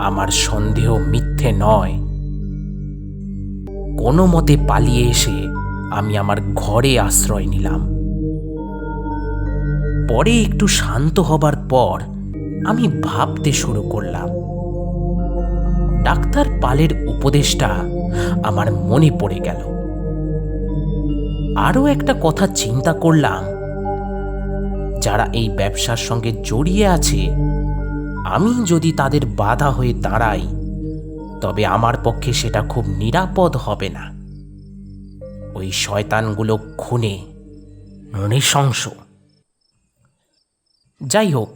আমার সন্দেহ মিথ্যে নয়। কোনো মতে পালিয়ে এসে আমি আমার ঘরে আশ্রয় নিলাম। পরে একটু শান্ত হবার পর আমি ভাবতে শুরু করলাম। ডাক্তার পালের উপদেশটা আমার মনে পড়ে গেল। আরও একটা কথা চিন্তা করলাম, যারা এই ব্যবসার সঙ্গে জড়িয়ে আছে, আমি যদি তাদের বাধা হয়ে দাঁড়াই, তবে আমার পক্ষে সেটা খুব নিরাপদ হবে না। ওই শয়তানগুলো খুনে, নৃশংস। যাই হোক,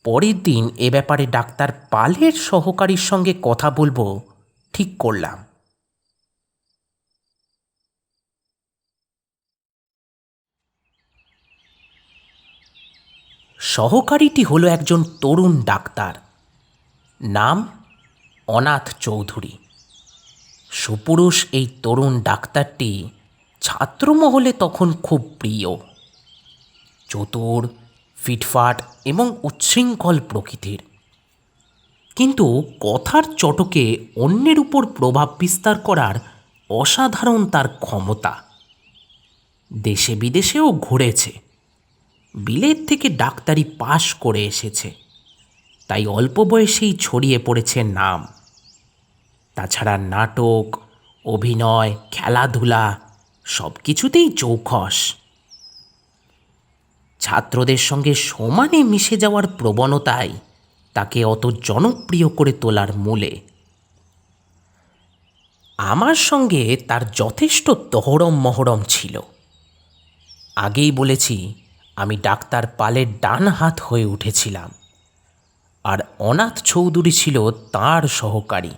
পরের দিন এ ব্যাপারে ডাক্তার পালের সহকারীর সঙ্গে কথা বলবো ঠিক করলাম। সহকারীটি হলো একজন তরুণ ডাক্তার, নাম অনাথ চৌধুরী। সুপুরুষ এই তরুণ ডাক্তারটি ছাত্রমহলে তখন খুব প্রিয়। চতুর, ফিটফাট এবং উচ্ছৃঙ্খল প্রকৃতির, কিন্তু কথার চটকে অন্যের উপর প্রভাব বিস্তার করার অসাধারণ তার ক্ষমতা। দেশে বিদেশেও ঘুরেছে, বিলেত থেকে ডাক্তারি পাশ করে এসেছে, তাই অল্প বয়সেই ছড়িয়ে পড়েছে নাম। তাছাড়া নাটক, অভিনয়, খেলাধুলা সব কিছুতেই চৌখস। ছাত্রদের সঙ্গে সমানে মিশে যাওয়ার প্রবণতাই তাকে অত জনপ্রিয় করে তোলার মূলে। আমার সঙ্গে তার যথেষ্ট তহরম মহরম ছিল। আগেই বলেছি, আমি ডাক্তার পালের ডান হাত হয়ে উঠেছিলাম, আর অনাথ চৌধুরী ছিল তাঁর সহকারী।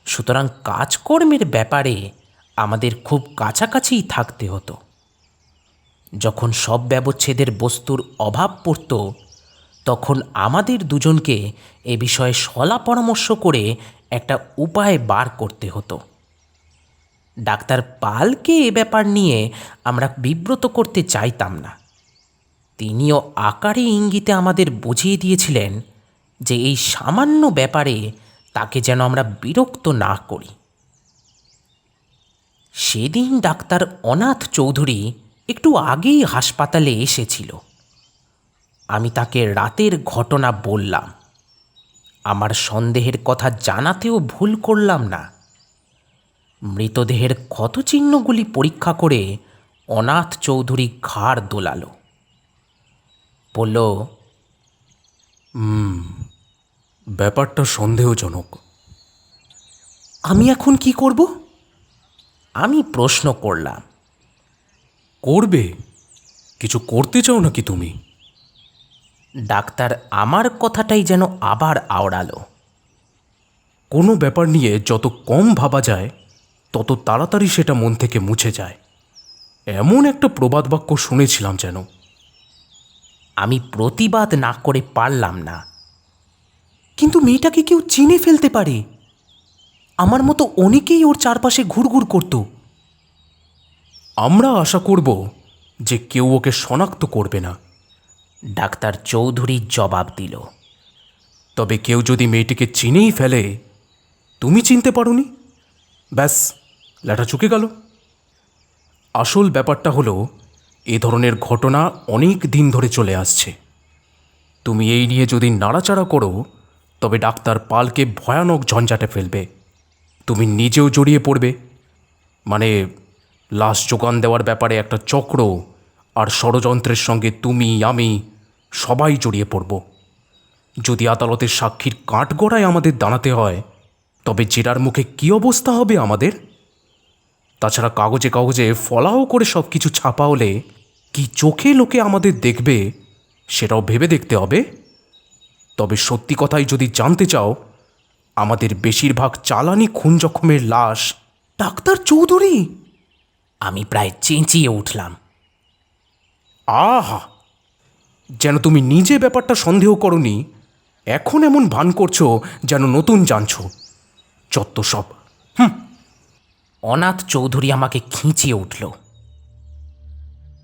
সুতরাং কাজকর্মের ব্যাপারে আমাদের খুব কাছাকাছিই থাকতে হতো। যখন সব ব্যবচ্ছেদের বস্তুর অভাব পড়ত, তখন আমাদের দুজনকে এ বিষয়ে সলা পরামর্শ করে একটা উপায় বার করতে হতো। ডাক্তার পালকে এ ব্যাপার নিয়ে আমরা বিব্রত করতে চাইতাম না। তিনিও আকারে ইঙ্গিতে আমাদের বুঝিয়ে দিয়েছিলেন যে এই সামান্য ব্যাপারে তাকে যেন আমরা বিরক্ত না করি। সেদিন ডাক্তার অনাথ চৌধুরী একটু আগেই হাসপাতালে এসেছিল। আমি তাকে রাতের ঘটনা বললাম। আমার সন্দেহের কথা জানাতেও ভুল করলাম না। মৃতদেহের ক্ষতচিহ্নগুলি পরীক্ষা করে অনাথ চৌধুরী ঘাড় দোলালো, বলল, ব্যাপারটা সন্দেহজনক। আমি এখন কি করব? আমি প্রশ্ন করলাম। করবে? কিছু করতে চাও নাকি তুমি? ডাক্তার আমার কথাটাই যেন আবার আওড়ালো। কোনো ব্যাপার নিয়ে যত কম ভাবা যায়, তত তাড়াতাড়ি সেটা মন থেকে মুছে যায়, এমন একটা প্রবাদ বাক্য শুনেছিলাম যেন। আমি প্রতিবাদ না করে পারলাম না। কিন্তু মেয়েটাকে কেউ চিনে ফেলতে পারে। আমার মতো অনেকেই ওর চারপাশে ঘুরঘুর করত। আমরা আশা করব যে কেউ ওকে শনাক্ত করবে না, ডাক্তার চৌধুরী জবাব দিল। তবে কেউ যদি মেয়েটিকে চিনেই ফেলে, তুমি চিনতে পারোনি, ব্যাস ল্যাটা চুকে গেল। আসল ব্যাপারটা হলো, এ ধরনের ঘটনা অনেক দিন ধরে চলে আসছে। তুমি এই নিয়ে যদি নাড়াচাড়া করো, তবে ডাক্তার পালকে ভয়ানক ঝঞ্ঝাটে ফেলবে। তুমি নিজেও জড়িয়ে পড়বে, মানে লাশ যোগান দেওয়ার ব্যাপারে একটা চক্র আর ষড়যন্ত্রের সঙ্গে তুমি, আমি সবাই জড়িয়ে পড়ব। যদি আদালতের সাক্ষীর কাঠগড়ায় আমাদের দাঁড়াতে হয়, তবে জেরার মুখে কী অবস্থা হবে আমাদের? তাছাড়া কাগজে কাগজে ফলাও করে সব কিছু ছাপা হলে কি চোখে লোকে আমাদের দেখবে, সেটাও ভেবে দেখতে হবে। তবে সত্যি কথাই যদি জানতে চাও, আমাদের বেশিরভাগ চালানি খুন জখমের লাশ ডাক্তার চৌধুরী। আমি প্রায় চেঁচিয়ে উঠলাম। আহা, যেন তুমি নিজে ব্যাপারটা সন্দেহ করনি, এখন এমন ভান করছো যেন নতুন জানছো। যত সব। অনাথ চৌধুরী আমাকে খিঁচিয়ে উঠল।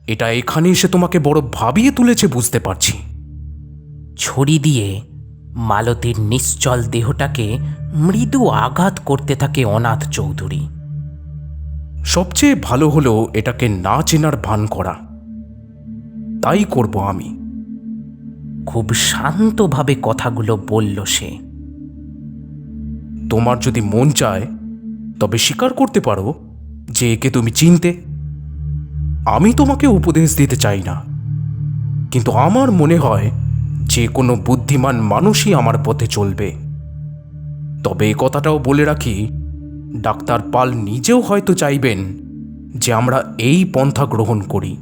এটা এখানে এসে তোমাকে বড় ভাবিয়ে তুলেছে বুঝতে পারছি। ছড়ি দিয়ে মালতীর নিশ্চল দেহটাকে মৃদু আঘাত করতে থাকে অনাথ চৌধুরী। সবচেয়ে ভালো হলো এটাকে না চেনার ভান করা। তাই করব আমি। খুব শান্তভাবে কথাগুলো বলল সে। তোমার যদি মন চায়, তবে স্বীকার করতে পারো যে একে তুমি চিনতে। আমি তোমাকে উপদেশ দিতে চাই না, কিন্তু আমার মনে হয় যে কোনো বুদ্ধিমান মানুষই আমার পথে চলবে। তবে এ কথাটাও বলে রাখি, ডাক্তার পাল নিজেও হয়তো চাইবেন যে আমরা এই পন্থা গ্রহণ করি।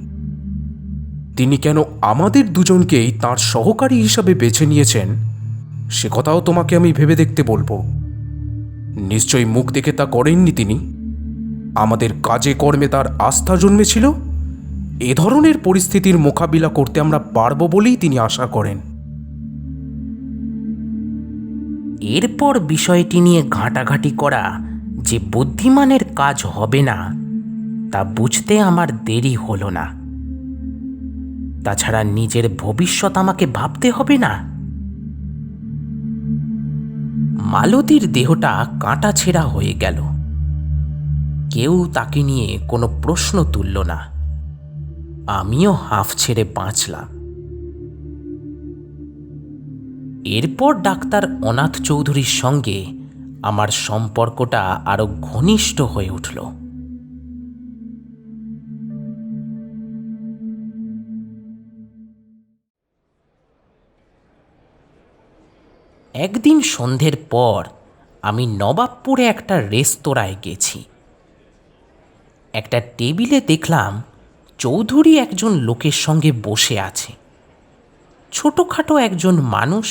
তিনি কেন আমাদের দুজনকেই তাঁর সহকারী হিসাবে বেছে নিয়েছেন সে কথাও তোমাকে আমি ভেবে দেখতে বলবো। নিশ্চয়ই মুখ দেখে তা করেননি তিনি। আমাদের কাজে কর্মে তার আস্থা জন্মেছিল। এ ধরনের পরিস্থিতির মোকাবিলা করতে আমরা পারবো বলেই তিনি আশা করেন। এরপর বিষয়টি নিয়ে ঘাঁটাঘাঁটি করা যে বুদ্ধিমানের কাজ হবে না তা বুঝতে আমার দেরি হলো না। তাছাড়া নিজের ভবিষ্যৎ আমাকে ভাবতে হবে না। মালতীর দেহটা কাঁটা ছেঁড়া হয়ে গেল। কেউ তাকে নিয়ে কোনো প্রশ্ন তুলল না। আমিও হাঁফ ছেড়ে বাঁচলাম। এরপর ডাক্তার অনাথ চৌধুরীর সঙ্গে আমার সম্পর্কটা আরো ঘনিষ্ঠ হয়ে উঠল। একদিন সন্ধ্যের পর আমি নবাবপুরে একটা রেস্তোরাঁয় গেছি। একটা টেবিলে দেখলাম চৌধুরী একজন লোকের সঙ্গে বসে আছে। ছোটোখাটো একজন মানুষ,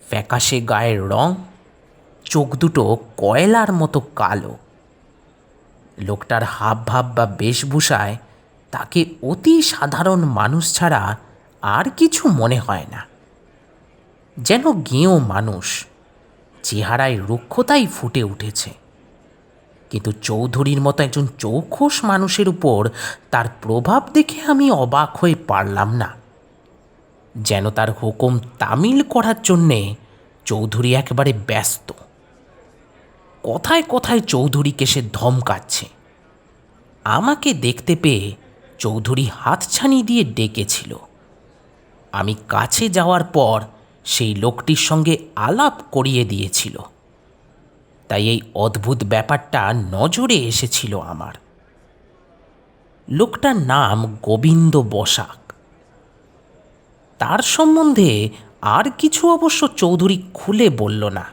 ফ্যাকাশে গায়ের রং, চোখ দুটো কয়লার মতো কালো। লোকটার হাবভাব বা বেশভূষায় তাকে অতি সাধারণ মানুষ ছাড়া আর কিছু মনে হয় না। যেন গেঁয়ো মানুষ, চেহারায় রুক্ষতাই ফুটে উঠেছে। কিন্তু চৌধুরীর মতো একজন চৌখোস মানুষের উপর তার প্রভাব দেখে আমি অবাক হয়ে পারলাম না। যেন তার হুকুম তামিল করার জন্যে চৌধুরী একেবারে ব্যস্ত। কথায় কথায় চৌধুরীকে সে ধমকাচ্ছে। আমাকে দেখতে পেয়ে চৌধুরী হাতছানি দিয়ে ডেকেছিল। আমি কাছে যাওয়ার পর সেই লোকটির সঙ্গে আলাপ করিয়ে দিয়েছিল। তাই এই অদ্ভুত ব্যাপারটা নজরে এসেছিল আমার। লোকটার নাম গোবিন্দ বসাক। তার সম্বন্ধে আর কিছু অবশ্য চৌধুরী খুলে বলল না।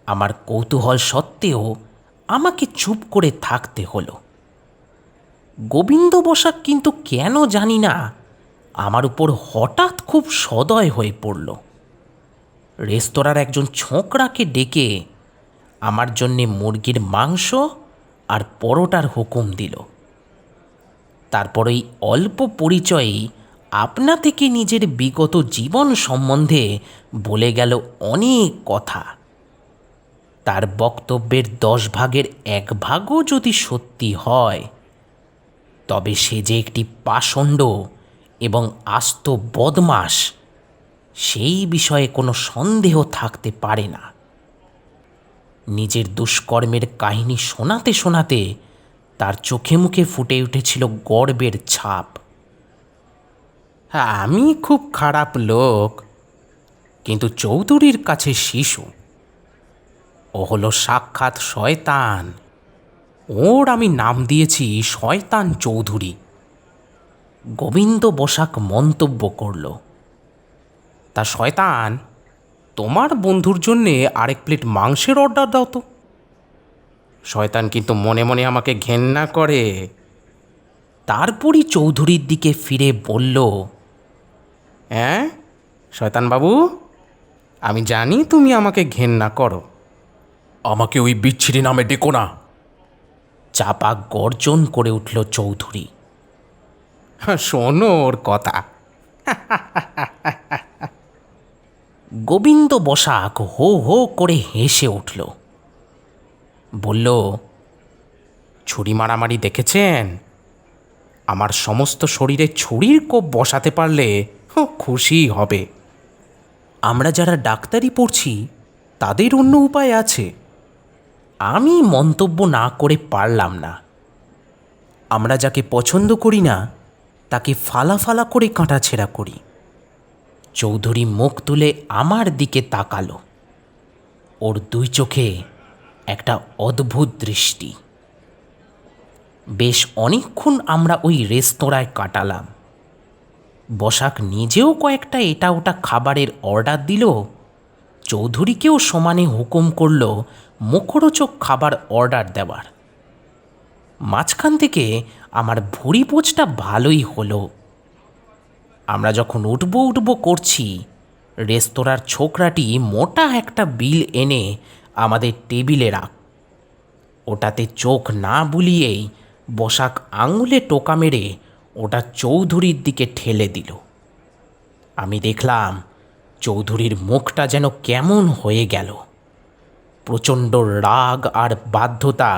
আমার কৌতূহল সত্ত্বেও আমাকে চুপ করে থাকতে হলো। গোবিন্দ বসাক কিন্তু কেন জানি না আমার উপর হঠাৎ খুব সদয় হয়ে পড়ল। রেস্তোরাঁর একজন ছোকরাকে ডেকে আমার জন্যে মুরগির মাংস আর পরোটার হুকুম দিল। তারপর এই অল্প পরিচয়েই আপনা থেকে নিজের বিগত জীবন সম্বন্ধে বলে গেল অনেক কথা। তার বক্তব্যের 10 ভাগের 1 ভাগও যদি সত্যি হয়, তবে সে যে একটি পাষণ্ড এবং আস্ত বদমাশ সেই বিষয়ে কোনো সন্দেহ থাকতে পারে না। নিজের দুষ্কর্মের কাহিনী শোনাতে শোনাতে তার চোখে মুখে ফুটে উঠেছিল গর্বের ছাপ। আমি খুব খারাপ লোক, কিন্তু চৌধুরীর কাছে শিশু। ও হলো সাক্ষাৎ শয়তান। ওর আমি নাম দিয়েছি শয়তান চৌধুরী। গোবিন্দ বসাক মন্তব্য করল, তা শয়তান, তোমার বন্ধুর জন্যে আরেক প্লেট মাংসের অর্ডার দাও তো। শয়তান কিন্তু মনে মনে আমাকে ঘেন্না করে। তারপরই চৌধুরীর দিকে ফিরে বলল, হ্যাঁ শয়তান বাবু, আমি জানি তুমি আমাকে ঘেন্না করো। আমাকে ওই বিচ্ছিরি নামে ডেকো না। চাপা গর্জন করে উঠল চৌধুরী। শোনো ওর কথা। গোবিন্দ বসাক হো হো করে হেসে উঠল। বলল, ছুরি মারামারি দেখেছেন? আমার সমস্ত শরীরে ছুরির কোপ বসাতে পারলে খুশি হবে। আমরা যারা ডাক্তারি পড়ছি তাদের অন্য উপায় আছে। আমি মন্তব্য না করে পারলাম না। আমরা যাকে পছন্দ করি না তাকে ফালা ফালা করে কাটাছেঁড়া করি। চৌধুরী মুখ তুলে আমার দিকে তাকালো। ওর 2 চোখে একটা অদ্ভুত দৃষ্টি। বেশ অনেকক্ষণ আমরা ওই রেস্তোরাঁয় কাটালাম। বসাক নিজেও কয়েকটা এটা ওটা খাবারের অর্ডার দিল, চৌধুরীকেও সমানে হুকুম করল মুখরোচক খাবার অর্ডার দেওয়ার। মাঝখান থেকে আমার ভুঁড়ি পোচটা ভালোই হলো। আমরা যখন উঠব করছি, রেস্তোরাঁর ছোকরাটি মোটা একটা বিল এনে আমাদের টেবিলে রাখ। ওটাতে চোখ না বুলিয়েই বসাক আঙুলে টোকা মেরে ওটা চৌধুরীর দিকে ঠেলে দিল। আমি দেখলাম চৌধুরীর মুখটা যেন কেমন হয়ে গেল। প্রচণ্ড রাগ আর বাধ্যতা,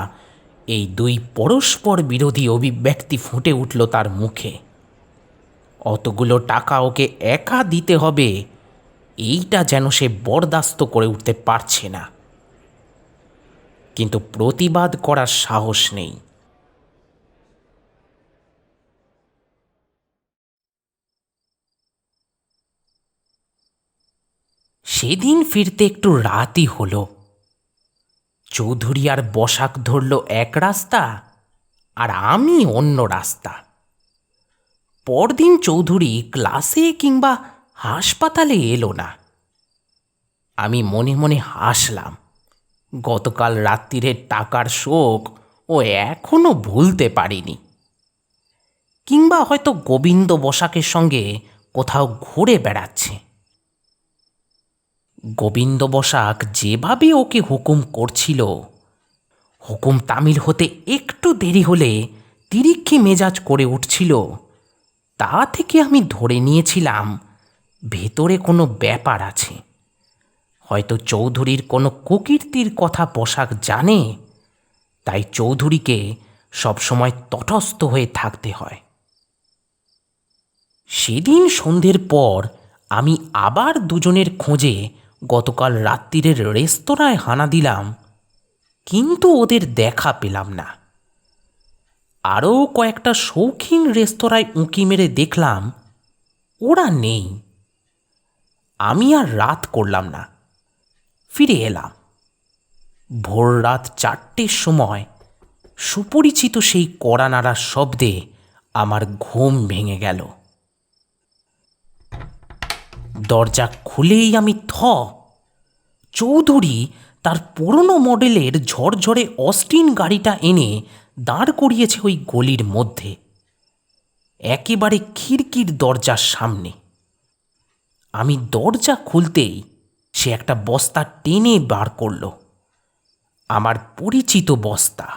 এই দুই পরস্পর বিরোধী অভিব্যক্তি ফুটে উঠল তার মুখে। অতগুলো টাকা ওকে একা দিতে হবে, এইটা যেন সে বরদাস্ত করে উঠতে পারছে না, কিন্তু প্রতিবাদ করার সাহস নেই। সেদিন ফিরতে একটু রাতই হলো। চৌধুরী আর বসাক ধরল এক রাস্তা, আর আমি অন্য রাস্তা। পরদিন চৌধুরী ক্লাসে কিংবা হাসপাতালে এলো না। আমি মনে মনে হাসলাম। গতকাল রাত্রিরের টাকার শোক ও এখনো ভুলতে পারিনি। কিংবা হয়তো গোবিন্দ বসাকের সঙ্গে কোথাও ঘুরে বেড়াচ্ছে। গোবিন্দ বসাক যেভাবে ওকে হুকুম করছিল, হুকুম তামিল হতে একটু দেরি হলে তিরিক্ষি মেজাজ করে উঠছিল, তা থেকে আমি ধরে নিয়েছিলাম ভেতরে কোনো ব্যাপার আছে। হয়তো চৌধুরীর কোনো কুকীর্তির কথা বসাক জানে, তাই চৌধুরীকে সবসময় তটস্থ হয়ে থাকতে হয়। সেদিন সন্ধ্যের পর আমি আবার দুজনের খোঁজে গতকাল রাত্রিরের রেস্তোরাঁয় হানা দিলাম, কিন্তু ওদের দেখা পেলাম না। আরও কয়েকটা শৌখিন রেস্তোরাঁয় উঁকি মেরে দেখলাম ওরা নেই। আমি আর রাত করলাম না, ফিরে এলাম। ভোর রাত 4টের সময় সুপরিচিত সেই কড়া নাড়ার শব্দে আমার ঘুম ভেঙে গেল। দরজা খুলেই আমি চৌধুরী তার পুরনো মডেলের ঝরঝরে অস্টিন গাড়িটা এনে দাঁড় করিয়েছে ওই গলির মধ্যে, একেবারে খিড়কির দরজার সামনে। আমি দরজা খুলতেই সে একটা বস্তা টেনে বার করল, আমার পরিচিত বস্তা।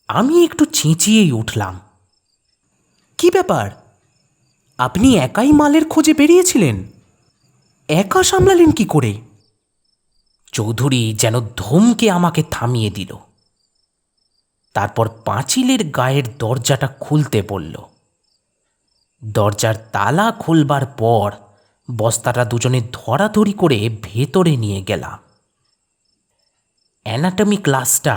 আমি একটু চেঁচিয়েই উঠলাম, কি ব্যাপার? আপনি একাই মালের খোঁজে বেরিয়েছিলেন? একা সামলালেন কি করে? চৌধুরী যেন ধমকে আমাকে থামিয়ে দিল। তারপর পাঁচিলের গায়ের দরজাটা খুলতে বলল। দরজার তালা খুলবার পর বস্তাটা দুজনে ধরাধরি করে ভেতরে নিয়ে গেলাম। অ্যানাটমি ক্লাসটা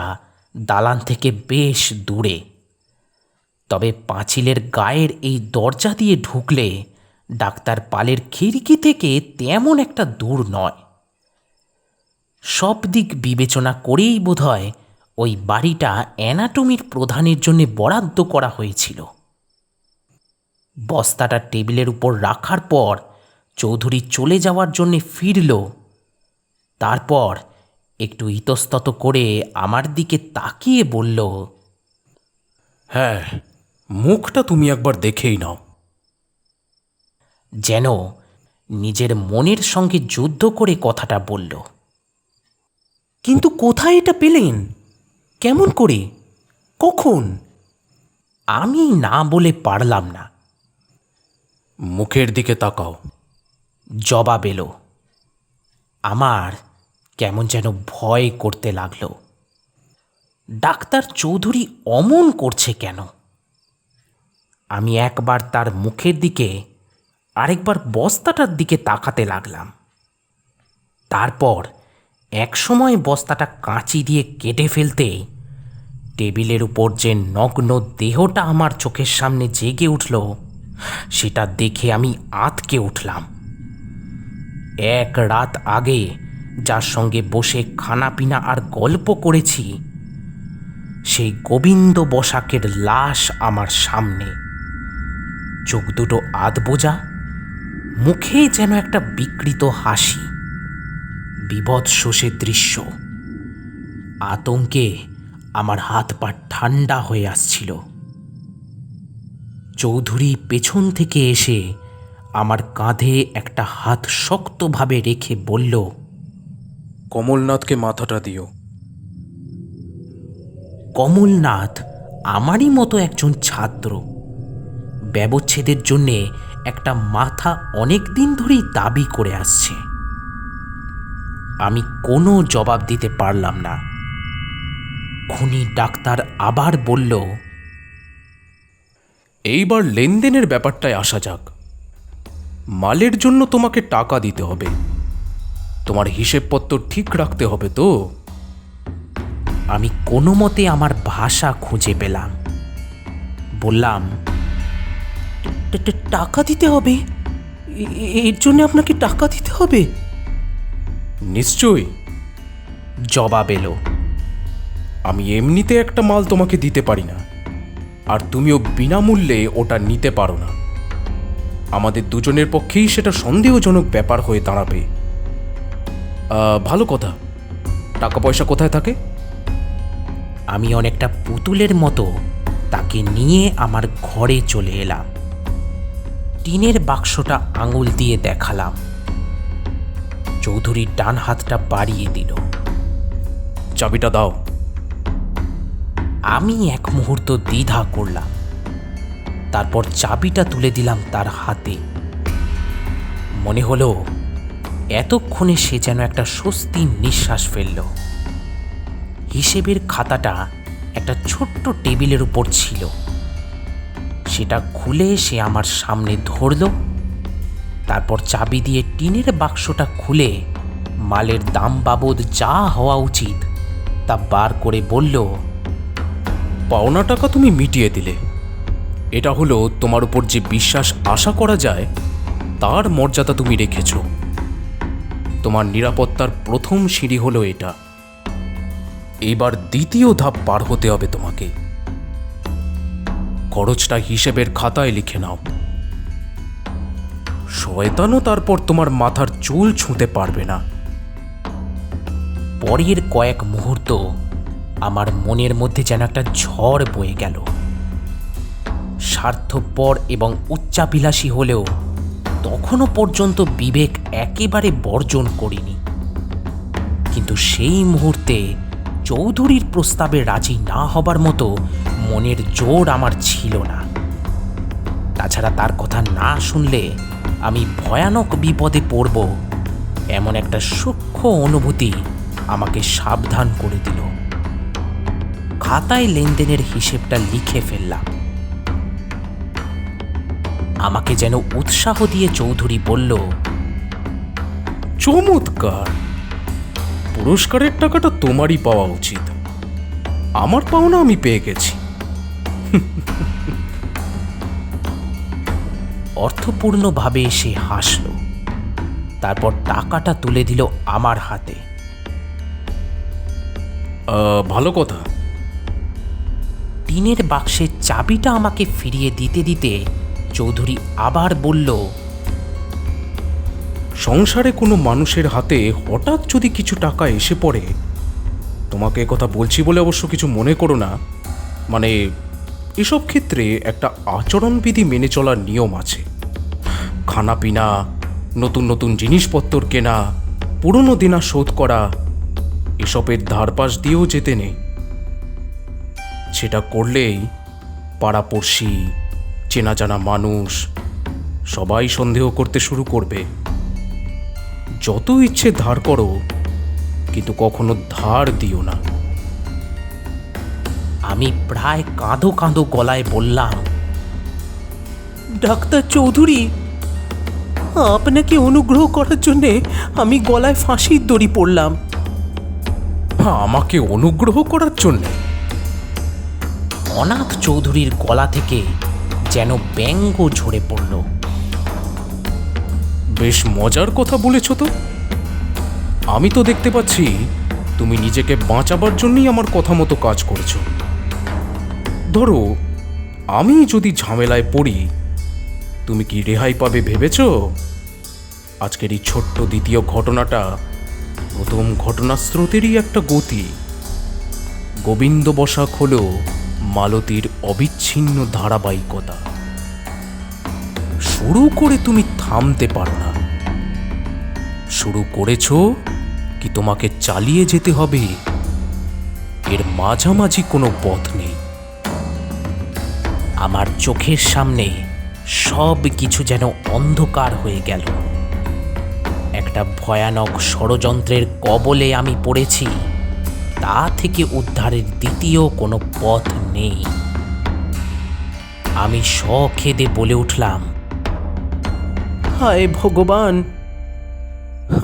দালান থেকে বেশ দূরে, তবে পাঁচিলের গায়ের এই দরজা দিয়ে ঢুকলে ডাক্তার পালের খিড়কি থেকে তেমন একটা দূর নয়। সব দিক বিবেচনা করেই বোধহয় ওই বাড়িটা অ্যানাটমির প্রধানের জন্য বরাদ্দ করা হয়েছিল। বস্তাটা টেবিলের উপর রাখার পর চৌধুরী চলে যাওয়ার জন্যে ফিরল। তারপর একটু ইতস্তত করে আমার দিকে তাকিয়ে বলল, হ্যাঁ, মুখটা তুমি একবার দেখেই নাও। যেন নিজের মনের সঙ্গে যুদ্ধ করে কথাটা বলল। কিন্তু কোথায় এটা পেলেন? কেমন করে? কখন? আমি না বলে পারলাম না। মুখের দিকে তাকাও, জবাব এলো। আমার কেমন যেন ভয় করতে লাগলো। ডাক্তার চৌধুরী অমন করছে কেন? আমি একবার তার মুখের দিকে, আরেকবার বস্তাটার দিকে তাকাতে লাগলাম। তারপর একসময় বস্তাটা কাঁচি দিয়ে কেটে ফেলতেই টেবিলের উপর যে নগ্ন দেহটা আমার চোখের সামনে জেগে উঠল, সেটা দেখে আমি আঁতকে উঠলাম। এক রাত আগে যার সঙ্গে বসে খানাপিনা আর গল্প করেছি, সেই গোবিন্দ বসাকের লাশ আমার সামনে। চোখ দুটো আধবোজা, মুখে যেন একটা বিকৃত হাসি। বিভৎস সে দৃশ্য। আতঙ্কে আমার হাত পা ঠান্ডা হয়ে আসছিল। চৌধুরী পেছন থেকে এসে আমার কাঁধে একটা হাত শক্তভাবে রেখে বলল, কমলনাথকে মাথাটা দিও। কমলনাথ আমারই মতো একজন ছাত্র। ব্যবচ্ছেদের জন্যে একটা মাথা অনেক দিন ধরেই দাবি করে আসছে। আমি কোনো জবাব দিতে পারলাম না। খুনি ডাক্তার আবার বলল, এইবার লেনদেনের ব্যাপারটায় আসা যাক। মালের জন্য তোমাকে টাকা দিতে হবে, তোমার হিসেবপত্র ঠিক রাখতে হবে তো। আমি কোনো মতে আমার ভাষা খুঁজে পেলাম। বললাম, টাকা দিতে হবে? এর জন্য আপনাকে টাকা দিতে হবে? নিশ্চয়ই। জবাব এলো, আমি এমনিতে একটা মাল তোমাকে দিতে পারি না, আর তুমিও বিনামূল্যে ওটা নিতে পারো না। আমাদের দুজনের পক্ষেই সেটা সন্দেহজনক ব্যাপার হয়ে দাঁড়াবে। ভালো কথা, টাকা পয়সা কোথায় থাকে? আমি অনেকটা পুতুলের মতো তাকে নিয়ে আমার ঘরে চলে এলাম। টিনের বাক্সটা আঙুল দিয়ে দেখালাম। চৌধুরীর ডান হাতটা বাড়িয়ে দিল। চাবিটা দাও। আমি এক মুহূর্ত দ্বিধা করলাম, তারপর চাবিটা তুলে দিলাম তার হাতে। মনে হলো এতক্ষণে সে যেন একটা স্বস্তির নিঃশ্বাস ফেলল। হিসেবের খাতাটা একটা ছোট্ট টেবিলের উপর ছিল। সেটা খুলে সে আমার সামনে ধরল। তারপর চাবি দিয়ে টিনের বাক্সটা খুলে মালের দাম বাবদ যা হওয়া উচিত তা বার করে বলল, পাওনা টাকা তুমি মিটিয়ে দিলে। এটা হলো তোমার উপর যে বিশ্বাস আশা করা যায় তার মর্যাদা তুমি রেখেছ। তোমার নিরাপত্তার প্রথম সিঁড়ি হলো এটা। এবার দ্বিতীয় ধাপ পার হতে হবে তোমাকে। খরচটা হিসেবের খাতায় লিখে নাও। শয়তানও তারপর তোমার মাথার চুল ছুঁতে পারবে না। পরের কয়েক মুহূর্ত আমার মনের মধ্যে যেন একটা ঝড় বয়ে গেল। স্বার্থপর এবং উচ্চাভিলাষী হলেও তখনও পর্যন্ত বিবেক একেবারে বর্জন করিনি। কিন্তু সেই মুহূর্তে চৌধুরীর প্রস্তাবে রাজি না হবার মতো মনের জোর আমার ছিল না। তাছাড়া তার কথা না শুনলে আমি ভয়ানক বিপদে পড়ব, এমন একটা সূক্ষ্ম অনুভূতি আমাকে সাবধান করে দিল। খাতায় লেনদেনের হিসেবটা লিখে ফেললাম। আমাকে যেন উৎসাহ দিয়ে চৌধুরী বলল, চমৎকার! পুরস্কারের টাকাটা তোমারই পাওয়া উচিত। আমার পাওনা আমি পেয়ে গেছি। অর্থপূর্ণভাবে সে হাসল। তারপর টাকাটা তুলে দিল আমার হাতে। ভালো কথা। টিনের বাক্সের চাবিটা আমাকে ফিরিয়ে দিতে দিতে চৌধুরী আবার বলল, সংসারে কোনো মানুষের হাতে হঠাৎ যদি কিছু টাকা এসে পড়ে, তোমাকে কথা বলছি বলে অবশ্য কিছু মনে করো না, মানে এসব ক্ষেত্রে একটা আচরণবিধি মেনে চলার নিয়ম আছে। খানা পিনা, নতুন নতুন জিনিসপত্র কেনা, পুরনো দিনা শোধ করা, এসবের ধারপাশ দিয়েও যেতে নেই। সেটা করলেই পাড়াপড়শি, চেনা জানা মানুষ সবাই সন্দেহ করতে শুরু করবে। যত ইচ্ছে ধার করো, কিন্তু কখনো ধার দিও না। আমি প্রায় কাঁদো কাঁদো গলায় বললাম, ডাক্তার চৌধুরী, আপনাকে অনুগ্রহ করার জন্যে আমি গলায় ফাঁসির দড়ি পড়লাম। আমাকে অনুগ্রহ করার জন্যে? অনাথ চৌধুরীর গলা থেকে যেন ব্যঙ্গ ঝরে পড়ল। বেশ মজার কথা বলেছ তো। আমি তো দেখতে পাচ্ছি তুমি নিজেকে বাঁচাবার জন্যই আমার কথা মতো কাজ করেছো। ধরো আমি যদি ঝামেলায় পড়ি, তুমি কি রেহাই পাবে ভেবেছ? আজকের এই ছোট্ট দ্বিতীয় ঘটনাটা প্রথম ঘটনার স্রোতেরই একটা গতি। গোবিন্দ বসাক হল মালতীর অবিচ্ছিন্ন ধারাবাহিকতা। শুরু করে তুমি থামতে পারো না। শুরু করেছ কি তোমাকে চালিয়ে যেতে হবে, এর মাঝামাঝি কোনো পথ নেই। আমার চোখের সামনে সব কিছু যেন অন্ধকার হয়ে গেল। একটা ভয়ানক ষড়যন্ত্রের কবলে আমি পড়েছি, তা থেকে উদ্ধারের দ্বিতীয় কোনো পথ নেই। আমি সখেদে বলে উঠলাম, হায় ভগবান,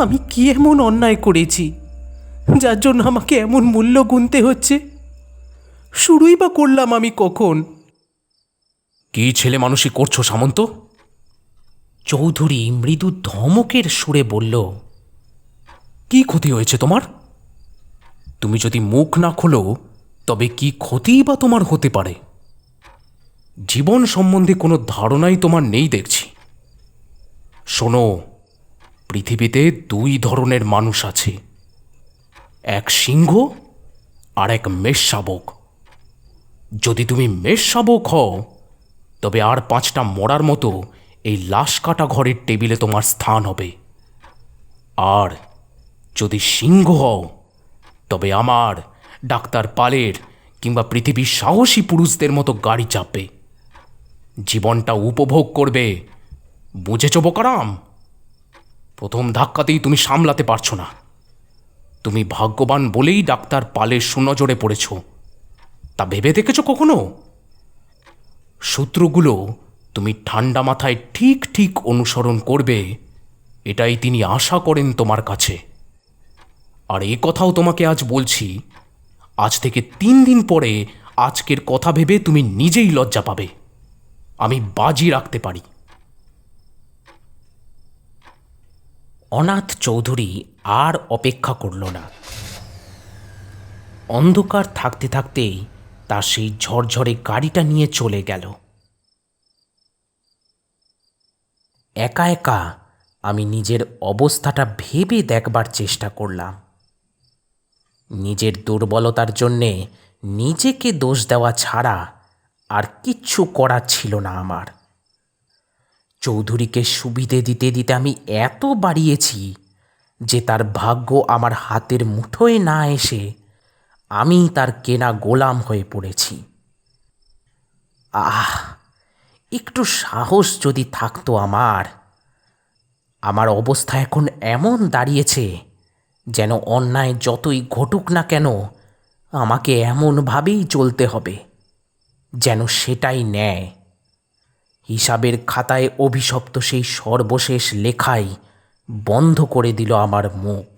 আমি কি এমন অন্যায় করেছি যার জন্য আমাকে এমন মূল্য গুনতে হচ্ছে? শুরুই বা করলাম আমি কখন? কি ছেলে মানুষই করছো সামন্ত? চৌধুরী মৃদু ধমকের সুরে বলল, কি ক্ষতি হয়েছে তোমার? তুমি যদি মুখ না খোলো তবে কি ক্ষতিই বা তোমার হতে পারে? জীবন সম্বন্ধে কোনো ধারণাই তোমার নেই দেখছি। শোনো, পৃথিবীতে দুই ধরনের মানুষ আছে, এক সিংহ আর এক মেষ শাবক। যদি তুমি মেষ শাবক হও তবে আর 5টা মরার মতো এই লাশ কাটা ঘরের টেবিলে তোমার স্থান হবে। আর যদি সিংহ হও তবে আমার, ডাক্তার পালের কিংবা পৃথিবীর সাহসী পুরুষদের মতো গাড়ি চাপবে, জীবনটা উপভোগ করবে। বুঝেছ বোকারাম? প্রথম ধাক্কাতেই তুমি সামলাতে পারছো না। তুমি ভাগ্যবান বলেই ডাক্তার পালের সুনজরে পড়েছ, তা ভেবে দেখেছো কখনো? সূত্রগুলো তুমি ঠান্ডা মাথায় ঠিক ঠিক অনুসরণ করবে, এটাই তিনি আশা করেন তোমার কাছে। আর এ কথাও তোমাকে আজ বলছি, আজ থেকে 3 দিন পরে আজকের কথা ভেবে তুমি নিজেই লজ্জা পাবে, আমি বাজি রাখতে পারি। অনাথ চৌধুরী আর অপেক্ষা করল না। অন্ধকার থাকতে থাকতেই তার সেই ঝরঝরে গাড়িটা নিয়ে চলে গেল। একা একা আমি নিজের অবস্থাটা ভেবে দেখবার চেষ্টা করলাম। নিজের দুর্বলতার জন্যে নিজেকে দোষ দেওয়া ছাড়া আর কিচ্ছু করার ছিল না আমার। চৌধুরীকে সুবিধে দিতে দিতে আমি এত বাড়িয়েছি যে তার ভাগ্য আমার হাতের মুঠোয় না এসে আমি তার কেনা গোলাম হয়ে পড়েছি। আহ, একটু সাহস যদি থাকতো আমার! আমার অবস্থা এখন এমন দাঁড়িয়েছে যেন অন্যায় যতই ঘটুক না কেন আমাকে এমনভাবেই চলতে হবে যেন সেটাই ন্যায়। হিসাবের খাতায় অভিশপ্ত সেই সর্বশেষ লেখাই বন্ধ করে দিল আমার মুখ।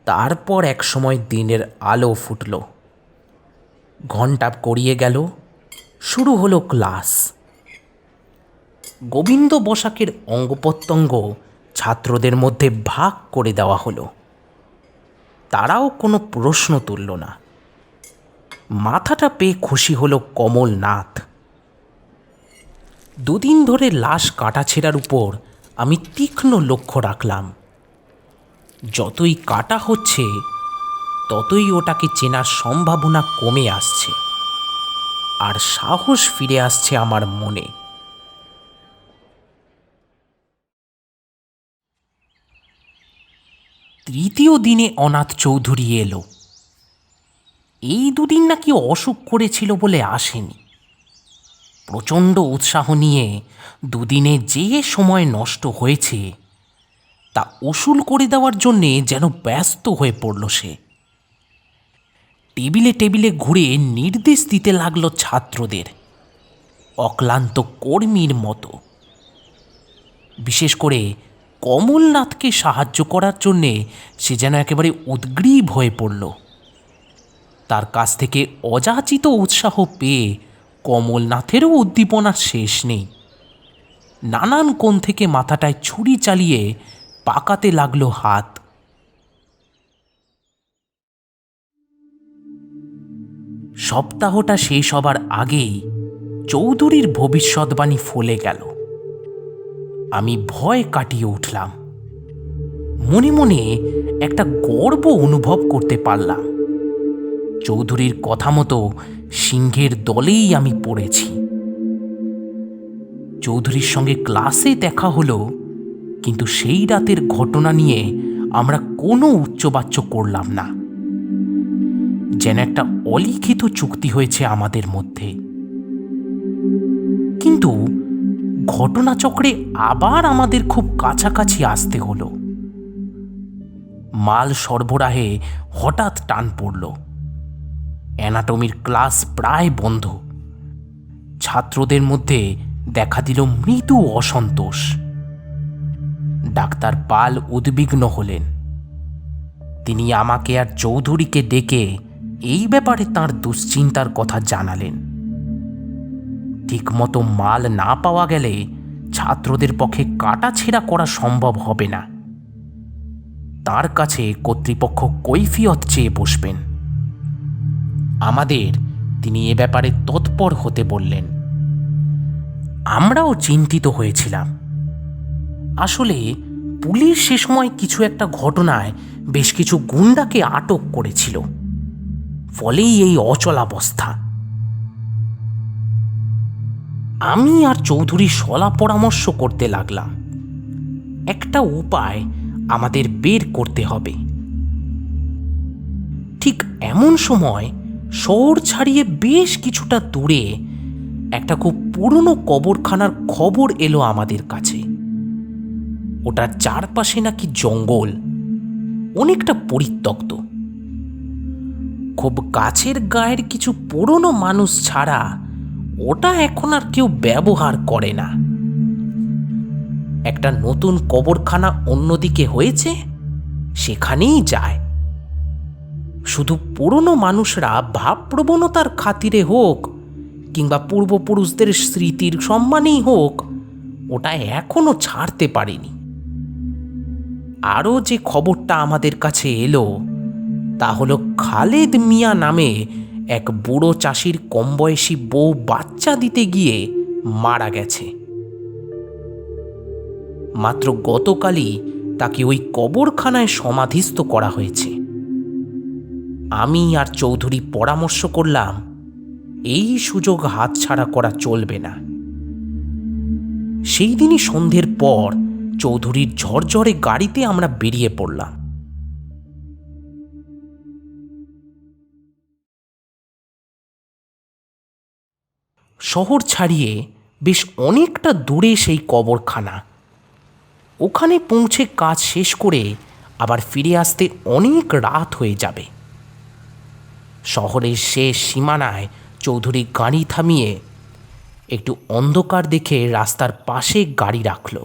তারপর এক সময় দিনের আলো ফুটল, ঘণ্টা গড়িয়ে গেল, শুরু হলো ক্লাস। গোবিন্দ বসাকের অঙ্গপ্রত্যঙ্গ ছাত্রদের মধ্যে ভাগ করে দেওয়া হলো। তারাও কোনো প্রশ্ন তুলল না। মাথাটা পেয়ে খুশি হলো কমলনাথ। 2 দিন ধরে লাশ কাটাছেঁড়ার উপর আমি তীক্ষ্ণ লক্ষ্য রাখলাম। যতই কাটা হচ্ছে ততই ওটাকে চেনার সম্ভাবনা কমে আসছে, আর সাহস ফিরে আসছে আমার মনে। তৃতীয় দিনে অনাথ চৌধুরী এলো। এই 2 দিন নাকি অসুখ করেছিল বলে আসেনি। প্রচণ্ড উৎসাহ নিয়ে 2 দিনে যে সময় নষ্ট হয়েছে তা উসুল করে দেওয়ার জন্যে যেন ব্যস্ত হয়ে পড়ল সে। টেবিলে টেবিলে ঘুরে নির্দেশ দিতে লাগলো ছাত্রদের, অক্লান্ত কর্মীর মতো। বিশেষ করে কমলনাথকে সাহায্য করার জন্যে সে যেন একেবারে উদ্গ্রীব হয়ে পড়ল। তার কাছ থেকে অযাচিত উৎসাহ পেয়ে কমলনাথেরও উদ্দীপনার শেষ নেই। নানান কোণ থেকে মাথাটায় ছুরি চালিয়ে পাকাতে লাগলো হাত। সপ্তাহটা শেষ হবার আগেই চৌধুরীর ভবিষ্যৎবাণী ফলে গেল। আমি ভয় কাটিয়ে উঠলাম। মনে মনে একটা গর্ব অনুভব করতে পারলাম। চৌধুরীর কথা মতো সিংহের দলেই আমি পড়েছি। চৌধুরীর সঙ্গে ক্লাসে দেখা হলো, কিন্তু সেই রাতের ঘটনা নিয়ে আমরা কোনো উচ্চবাচ্য করলাম না। যেন একটা অলিখিত চুক্তি হয়েছে আমাদের মধ্যে। কিন্তু ঘটনাচক্রে আবার আমাদের খুব কাছাকাছি আসতে হলো। মাল সরবরাহে হঠাৎ টান পড়ল। অ্যানাটমির ক্লাস প্রায় বন্ধ। ছাত্রদের মধ্যে দেখা দিল মৃদু অসন্তোষ। ডাক্তার পাল উদ্বিগ্ন হলেন। তিনি আমাকে আর চৌধুরীকে ডেকে এই ব্যাপারে তাঁর দুশ্চিন্তার কথা জানালেন। ঠিকমতো মাল না পাওয়া গেলে ছাত্রদের পক্ষে কাটাছেঁড়া করা সম্ভব হবে না। তার কাছে কর্তৃপক্ষ কৈফিয়ত চেয়ে বসবেন। আমাদের তিনি এ ব্যাপারে তৎপর হতে বললেন। আমরাও চিন্তিত হয়েছিলাম। আসলে পুলিশ সে সময় কিছু একটা ঘটনায় বেশ কিছু গুন্ডাকে আটক করেছিল, ফলেই এই অচলাবস্থা। আমি আর চৌধুরী সলা পরামর্শ করতে লাগলাম। একটা উপায় আমাদের বের করতে হবে। ঠিক এমন সময় শহর ছাড়িয়ে বেশ কিছুটা দূরে একটা খুব পুরনো কবরখানার খবর এলো আমাদের কাছে। ওটার চারপাশে নাকি জঙ্গল, অনেকটা পরিত্যক্ত। খুব কাছের গায়ের কিছু পুরনো মানুষ ছাড়া ওটা এখন আর কেউ ব্যবহার করে না। একটা নতুন কবরখানা অন্যদিকে হয়েছে, সেখানেই যায়। শুধু পুরনো মানুষরা ভাবপ্রবণতার খাতিরে হোক কিংবা পূর্বপুরুষদের স্মৃতির সম্মানেই হোক, ওটা এখনো ছাড়তে পারেনি। আরও যে খবরটা আমাদের কাছে এলো তা হলো খালেদ মিয়া নামে এক বুড়ো চাষির কমবয়সী বউ বাচ্চা দিতে গিয়ে মারা গেছে। মাত্র গতকালই তাকে ওই কবরখানায় সমাধিস্থ করা হয়েছে। আমি আর চৌধুরী পরামর্শ করলাম, এই সুযোগ হাতছাড়া করা চলবে না। সেই দিনই সন্ধ্যের পর চৌধুরীর ঝরঝরে গাড়িতে আমরা বেরিয়ে পড়লাম। শহর ছাড়িয়ে বেশ অনেকটা দূরে সেই কবরখানা। ওখানে পৌঁছে কাজ শেষ করে আবার ফিরে আসতে অনেক রাত হয়ে যাবে। শহরের শেষ সীমানায় চৌধুরী গাড়ি থামিয়ে একটু অন্ধকার দেখে রাস্তার পাশে গাড়ি রাখল।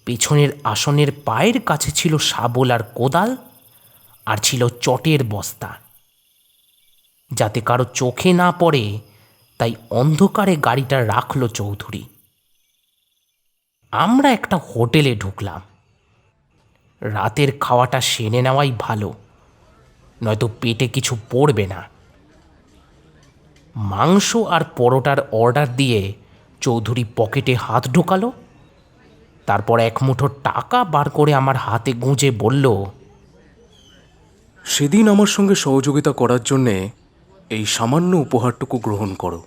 পেছনের আসনের পায়ের কাছে ছিল শাবল আর কোদাল, আর ছিল চটের বস্তা। যাতে কারো চোখে না পড়ে তাই অন্ধকারে গাড়িটা রাখল চৌধুরী। আমরা একটা হোটেলে ঢুকলাম। রাতের খাওয়াটা সেরে নেওয়াই ভালো, নয়তো পেটে কিছু পড়বে না। মাংস আর পরোটার অর্ডার দিয়ে চৌধুরী পকেটে হাত ঢোকালো। তারপর এক মুঠো টাকা বার করে আমার হাতে গুঁজে বলল, সেদিন আমার সঙ্গে সহযোগিতা করার জন্যে এই সামান্য উপহারটুকু গ্রহণ করো।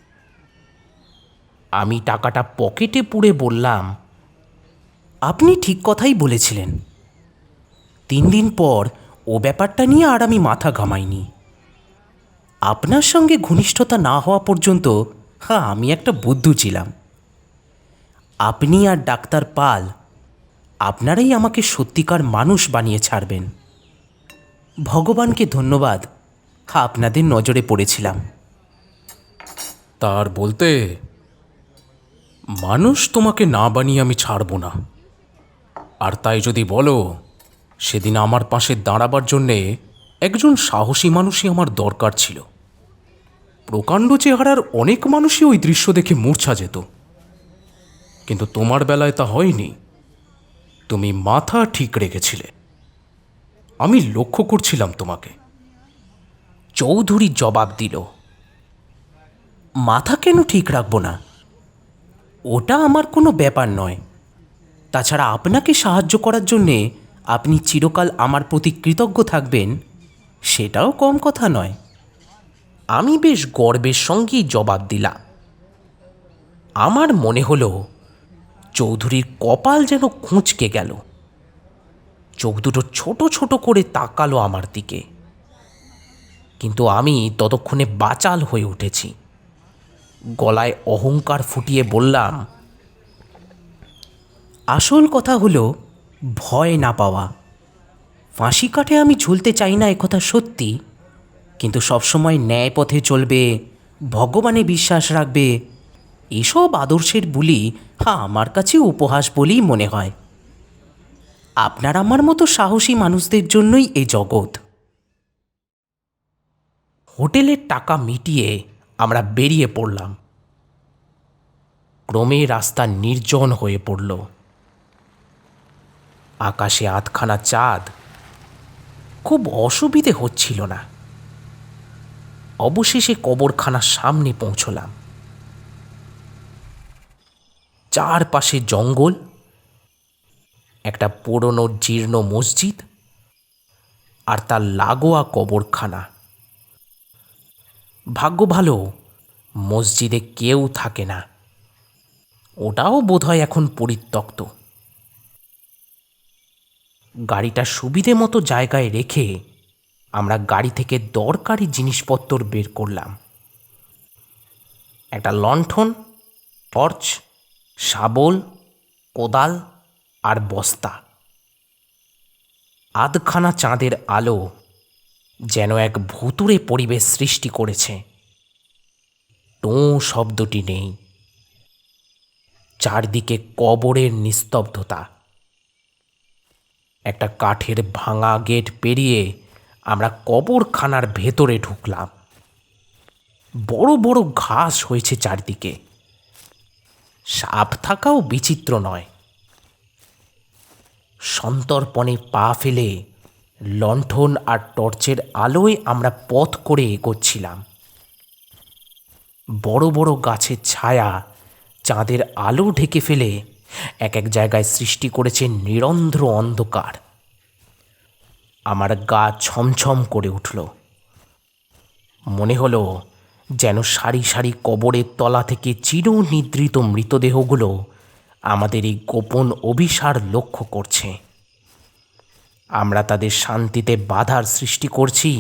আমি টাকাটা পকেটে পুরে বললাম, আপনি ঠিক কথাই বলেছিলেন। 3 দিন পর ও ব্যাপারটা নিয়ে আর আমি মাথা ঘামাইনি। আপনার সঙ্গে ঘনিষ্ঠতা না হওয়া পর্যন্ত আমি একটা বুদ্ধু ছিলাম। আপনি আর ডাক্তার পাল, আপনারাই আমাকে সত্যিকার মানুষ বানিয়ে ছাড়বেন। ভগবানকে ধন্যবাদ, আপনাদের নজরে পড়েছিলাম। তার বলতে, মানুষ তোমাকে না বানিয়ে আমি ছাড়ব না। আর তাই যদি বলো, সেদিন আমার পাশে দাঁড়াবার জন্যে একজন সাহসী মানুষই আমার দরকার ছিল। প্রকাণ্ড চেহারার অনেক মানুষই ওই দৃশ্য দেখে মূর্ছা যেত, কিন্তু তোমার বেলায় তা হয়নি। তুমি মাথা ঠিক রেখেছিলে। আমি লক্ষ্য করছিলাম তোমাকে। চৌধুরী জবাব দিল, মাথা কেন ঠিক রাখবো না? ওটা আমার কোনো ব্যাপার নয়। তাছাড়া আপনাকে সাহায্য করার জন্যে আপনি চিরকাল আমার প্রতি কৃতজ্ঞ থাকবেন, সেটাও কম কথা নয়। আমি বেশ গর্বের সঙ্গেই জবাব দিলাম। আমার মনে হলো চৌধুরীর কপাল যেন খুঁচকে গেল। চোখ দুটো ছোট ছোট করে তাকালো আমার দিকে, কিন্তু আমি ততক্ষণে বাচাল হয়ে উঠেছি। গলায় অহংকার ফুটিয়ে বললাম, আসল কথা হলো ভয় না পাওয়া। ফাঁসি কাঠে আমি ঝুলতে চাই না, একথা সত্যি, কিন্তু সবসময় ন্যায় পথে চলবে, ভগবানে বিশ্বাস রাখবে, এসব আদর্শের বুলি আমার কাছে উপহাস বলেই মনে হয়। আপনার আমার মতো সাহসী মানুষদের জন্যই এই জগৎ। হোটেলের টাকা মিটিয়ে আমরা বেরিয়ে পড়লাম। ক্রমে রাস্তা নির্জন হয়ে পড়ল। আকাশে আধখানা চাঁদ। খুব অসুবিধে হচ্ছিল না। অবশেষে কবরখানার সামনে পৌঁছলাম। চারপাশে জঙ্গল, একটা পুরনো জীর্ণ মসজিদ আর তার লাগোয়া কবরখানা। ভাগ্য ভালো মসজিদে কেউ থাকে না, ওটাও বোধহয় এখন পরিত্যক্ত। গাড়িটা সুবিধে মতো জায়গায় রেখে আমরা গাড়ি থেকে দরকারি জিনিসপত্র বের করলাম। একটা লণ্ঠন, টর্চ, শাবল, কোদাল আর বস্তা। আধখানা চাঁদের আলো যেন এক ভুতুড়ে পরিবেশ সৃষ্টি করেছে। টোঁ শব্দটি নেই। চারদিকে কবরের নিস্তব্ধতা। একটা কাঠের ভাঙা গেট পেরিয়ে আমরা কবরখানার ভেতরে ঢুকলাম। বড় বড় ঘাস হয়েছে চারদিকে। সাপ থাকাও বিচিত্র নয়। সন্তর্পণে পা ফেলে লণ্ঠন আর টর্চের আলোয় আমরা পথ করে এগোচ্ছিলাম। বড় বড় গাছের ছায়া চাঁদের আলো ঢেকে ফেলে এক এক জায়গায় সৃষ্টি করেছে নিরন্ধ্র অন্ধকার। আমার গা ছমছম করে উঠল। মনে হলো যেন সারি সারি কবরের তলা থেকে চিরনিদ্রিত মৃতদেহগুলো আমাদের এই গোপন অভিসার লক্ষ্য করছে। আমরা তাদের শান্তিতে বাধার সৃষ্টি করছি,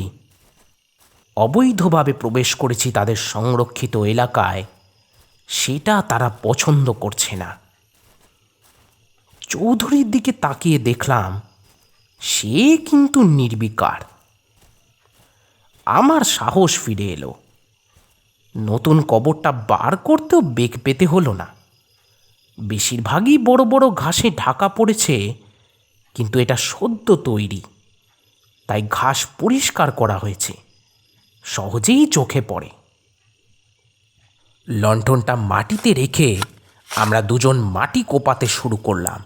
অবৈধভাবে প্রবেশ করেছি তাদের সংরক্ষিত এলাকায়, সেটা তারা পছন্দ করছে না। চৌধুরীর দিকে তাকিয়ে দেখলাম সে কিন্তু নির্বিকার। আমার সাহস ফিরে এলো। নতুন কবরটা বার করতেও বেগ পেতে হলো না। বেশিরভাগই বড় বড় ঘাসে ঢাকা পড়েছে, কিন্তু এটা সদ্য তৈরি, তাই ঘাস পরিষ্কার করা হয়েছে, সহজেই চোখে পড়ে। লণ্ঠনটা মাটিতে রেখে আমরা দুজন মাটি কোপাতে শুরু করলাম।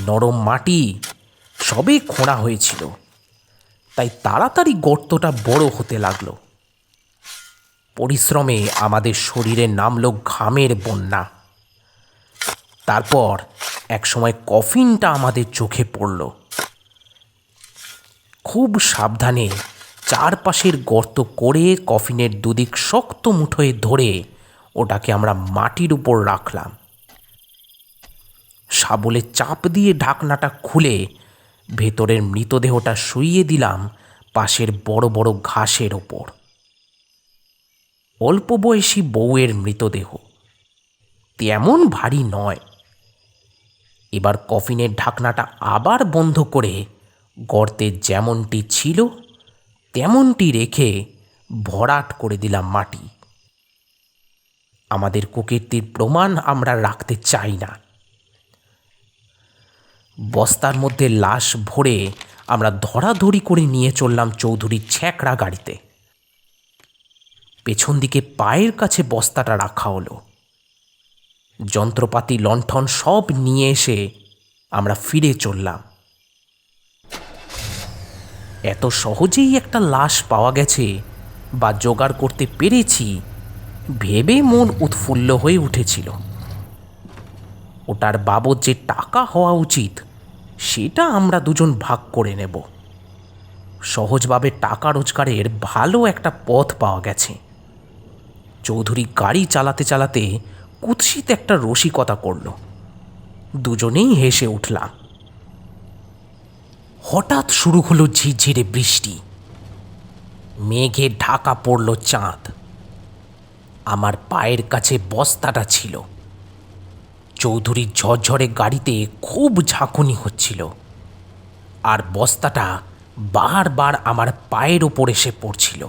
নরম মাটি সবে খোঁড়া হয়েছিল, তাই তাড়াতাড়ি গর্তটা বড় হতে লাগলো। পরিশ্রমে আমাদের শরীরে নামলো ঘামের বন্যা। তারপর একসময় কফিনটা আমাদের চোখে পড়ল। খুব সাবধানে চারপাশের গর্ত করে কফিনের দুদিক শক্ত মুঠোয় ধরে ওটাকে আমরা মাটির উপর রাখলাম। শাবলে চাপ দিয়ে ঢাকনাটা খুলে ভেতরের মৃতদেহটা শুইয়ে দিলাম পাশের বড় বড় ঘাসের ওপর। অল্প বয়সী বউয়ের মৃতদেহ, তেমন ভারী নয়। এবার কফিনের ঢাকনাটা আবার বন্ধ করে গর্তে যেমনটি ছিল তেমনটি রেখে ভরাট করে দিলাম মাটি। আমাদের কুকীর্তির প্রমাণ আমরা রাখতে চাই না। বস্তার মধ্যে লাশ ভরে আমরা ধরাধরি করে নিয়ে চললাম চৌধুরীর ছ্যাঁকড়া গাড়িতে। পেছন দিকে পায়ের কাছে বস্তাটা রাখা হলো। যন্ত্রপাতি, লণ্ঠন সব নিয়ে এসে আমরা ফিরে চললাম। এত সহজেই একটা লাশ পাওয়া গেছে বা জোগাড় করতে পেরেছি ভেবে মন উৎফুল্ল হয়ে উঠেছিল। ওটার বাবদ যে টাকা হওয়া উচিত সেটা আমরা দুজন ভাগ করে নেব। সহজভাবে টাকা রোজগারের ভালো একটা পথ পাওয়া গেছে। চৌধুরী গাড়ি চালাতে চালাতে কুৎসিত একটা রসিকতা করল। দুজনেই হেসে উঠলাম। হঠাৎ শুরু হলো ঝিরঝিরে বৃষ্টি। মেঘে ঢাকা পড়ল চাঁদ। আমার পায়ের কাছে বস্তাটা ছিল। চৌধুরীর ঝরঝরে গাড়িতে খুব ঝাঁকুনি হচ্ছিল, আর বস্তাটা বারবার আমার পায়ের ওপর এসে পড়ছিল।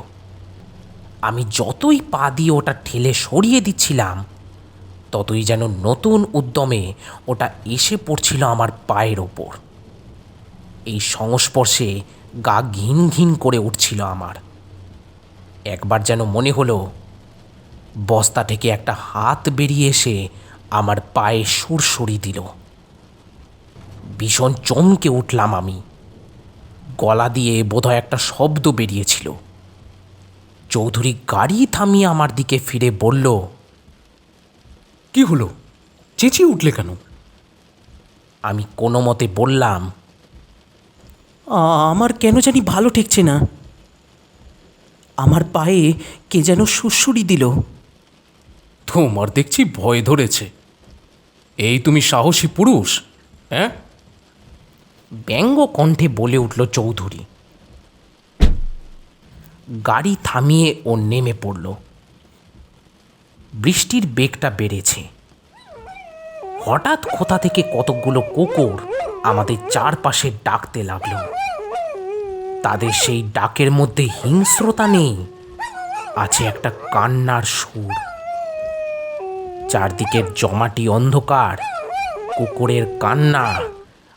আমি যতই পা দিয়ে ওটা ঠেলে সরিয়ে দিচ্ছিলাম ততই যেন নতুন উদ্যমে ওটা এসে পড়ছিল আমার পায়ের ওপর। এই সংস্পর্শে গা ঘিন ঘিন করে উঠছিল আমার। একবার যেন মনে হলো বস্তা থেকে একটা হাত বেরিয়ে এসে আমার পায়ে সুরসুরি দিল। ভীষণ চমকে উঠলাম আমি। গলা দিয়ে বোধহয় একটা শব্দ বেরিয়েছিল। চৌধুরী গাড়ি থামিয়ে আমার দিকে ফিরে বলল, কি হলো? চেঁচিয়ে উঠলে কেন? আমি কোনো মতে বললাম, আমার কেন জানি ভালো ঠেকছে না। আমার পায়ে কে যেন সুড়সুড়ি দিল। তোমার দেখছি ভয় ধরেছে। এই তুমি সাহসী পুরুষ, হ্যাঁ? ব্যঙ্গ কণ্ঠে বলে উঠল চৌধুরী। গাড়ি থামিয়ে ও নেমে পড়ল। বৃষ্টির বেগটা বেড়েছে। হঠাৎ কোথা থেকে কতকগুলো কুকুর আমাদের চারপাশে ডাকতে লাগলো। তাদের সেই ডাকের মধ্যে হিংস্রতা নেই, আছে একটা কান্নার সুর। চারদিকের জমাটি অন্ধকার, কুকুরের কান্না,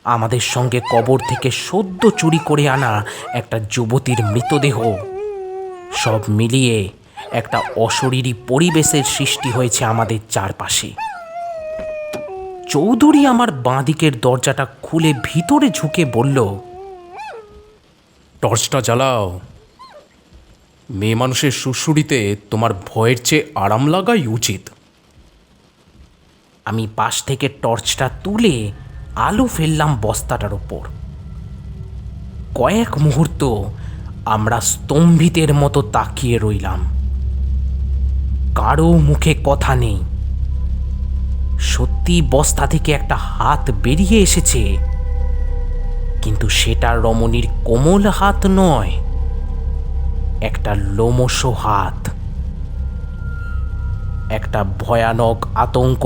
আমাদের সঙ্গে কবর থেকে সদ্য চুরি করে আনা একটা যুবতীর মৃতদেহ, সব মিলিয়ে একটা অশরীরী পরিবেশের সৃষ্টি হয়েছে আমাদের চারপাশে। চৌধুরী আমার বাঁ দিকের দরজাটা খুলে ভিতরে ঝুঁকে বলল, টর্চটা জ্বালাও। মেয়ে মানুষের সুড়সুড়িতে তোমার ভয়ের চেয়ে আরাম লাগাই উচিত। আমি পাশ থেকে টর্চটা তুলে আলো ফেললাম বস্তাটার ওপর। কয়েক মুহূর্ত আমরা স্তম্ভিতের মতো তাকিয়ে রইলাম। কারো মুখে কথা নেই। সত্যি বস্তা থেকে একটা হাত বেরিয়ে এসেছে, কিন্তু সেটা রমণীর কোমল হাত নয়, একটা লোমশ হাত। একটা ভয়ানক আতঙ্ক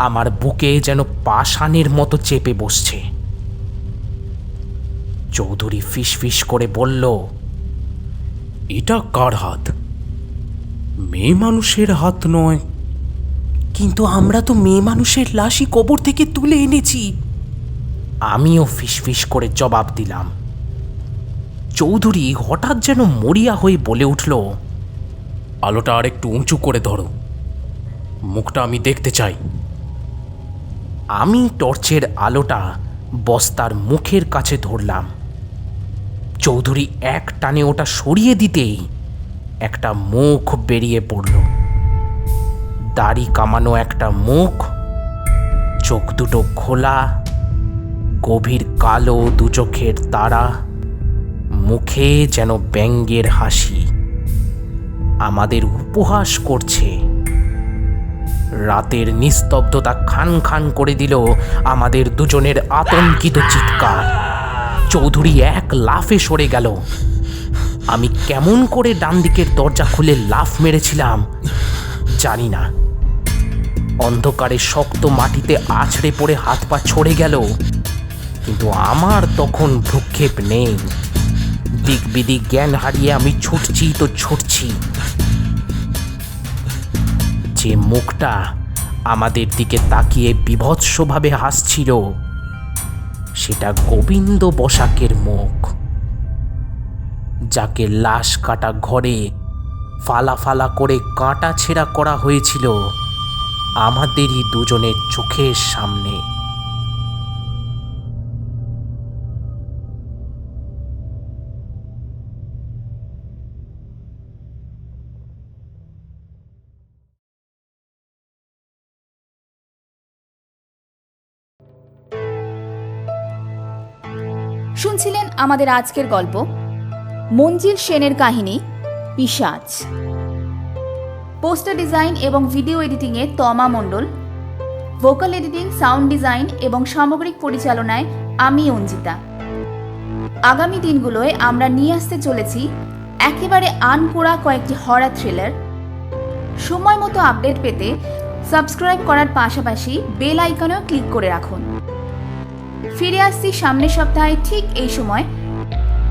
আমার বুকে যেন পাষাণের মতো চেপে বসছে। চৌধুরী ফিসফিস করে বলল, এটা কার হাত? মেয়ে মানুষের হাত নয়। কিন্তু আমরা তো মেয়ে মানুষের লাশই কবর থেকে তুলে এনেছি। আমিও ফিসফিস করে জবাব দিলাম। চৌধুরী হঠাৎ যেন মরিয়া হয়ে বলে উঠল, আলোটা আর একটু উঁচু করে ধরো, মুখটা আমি দেখতে চাই। আমি টর্চের আলোটা বস্তার মুখের কাছে ধরলাম। চৌধুরী এক টানে ওটা সরিয়ে দিতেই একটা মুখ বেরিয়ে পড়ল। দাড়ি কামানো একটা মুখ, চোখ দুটো খোলা, গভীর কালো দু চোখের তারা, মুখে যেন ব্যঙ্গের হাসি। আমাদের উপহাস করছে। রাতের নিস্তব্ধতা খান খান করে দিল আমাদের দুজনের আতঙ্কিত চিৎকার। চৌধুরী এক লাফে সরে গেল। আমি কেমন করে ডান দিকের দরজা খুলে লাফ মেরেছিলাম জানি না। অন্ধকারে শক্ত মাটিতে আছড়ে পড়ে হাত পা ছড়ে গেল, কিন্তু আমার তখন ভ্রুক্ষেপ নেই। দিক বিদিক জ্ঞান হারিয়ে আমি ছুটছি তো ছুটছি। যে মুখটা আমাদের দিকে তাকিয়ে বীভৎসভাবে হাসছিল সেটা গোবিন্দ বসাকের মুখ, যাকে লাশ কাটা ঘরে ফালা ফালা করে কাঁটা ছেঁড়া করা হয়েছিল আমাদেরই দুজনের চোখের সামনে। শুনছিলেন আমাদের আজকের গল্প মঞ্জিল সেনের কাহিনী পিশাচ। পোস্টার ডিজাইন এবং ভিডিও এডিটিংয়ে তমা মণ্ডল, ভোকাল এডিটিং, সাউন্ড ডিজাইন এবং সামগ্রিক পরিচালনায় আমি অঞ্জিতা। আগামী দিনগুলোয় আমরা নিয়ে আসতে চলেছি একেবারে আনকোড়া কয়েকটি হরর থ্রিলার। সময় মতো আপডেট পেতে সাবস্ক্রাইব করার পাশাপাশি বেল আইকনেও ক্লিক করে রাখুন। ফিরে আসছি সামনের সপ্তাহে ঠিক এই সময়।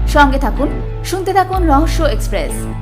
সঙ্গে থাকুন, শুনতে থাকুন রহস্য এক্সপ্রেস।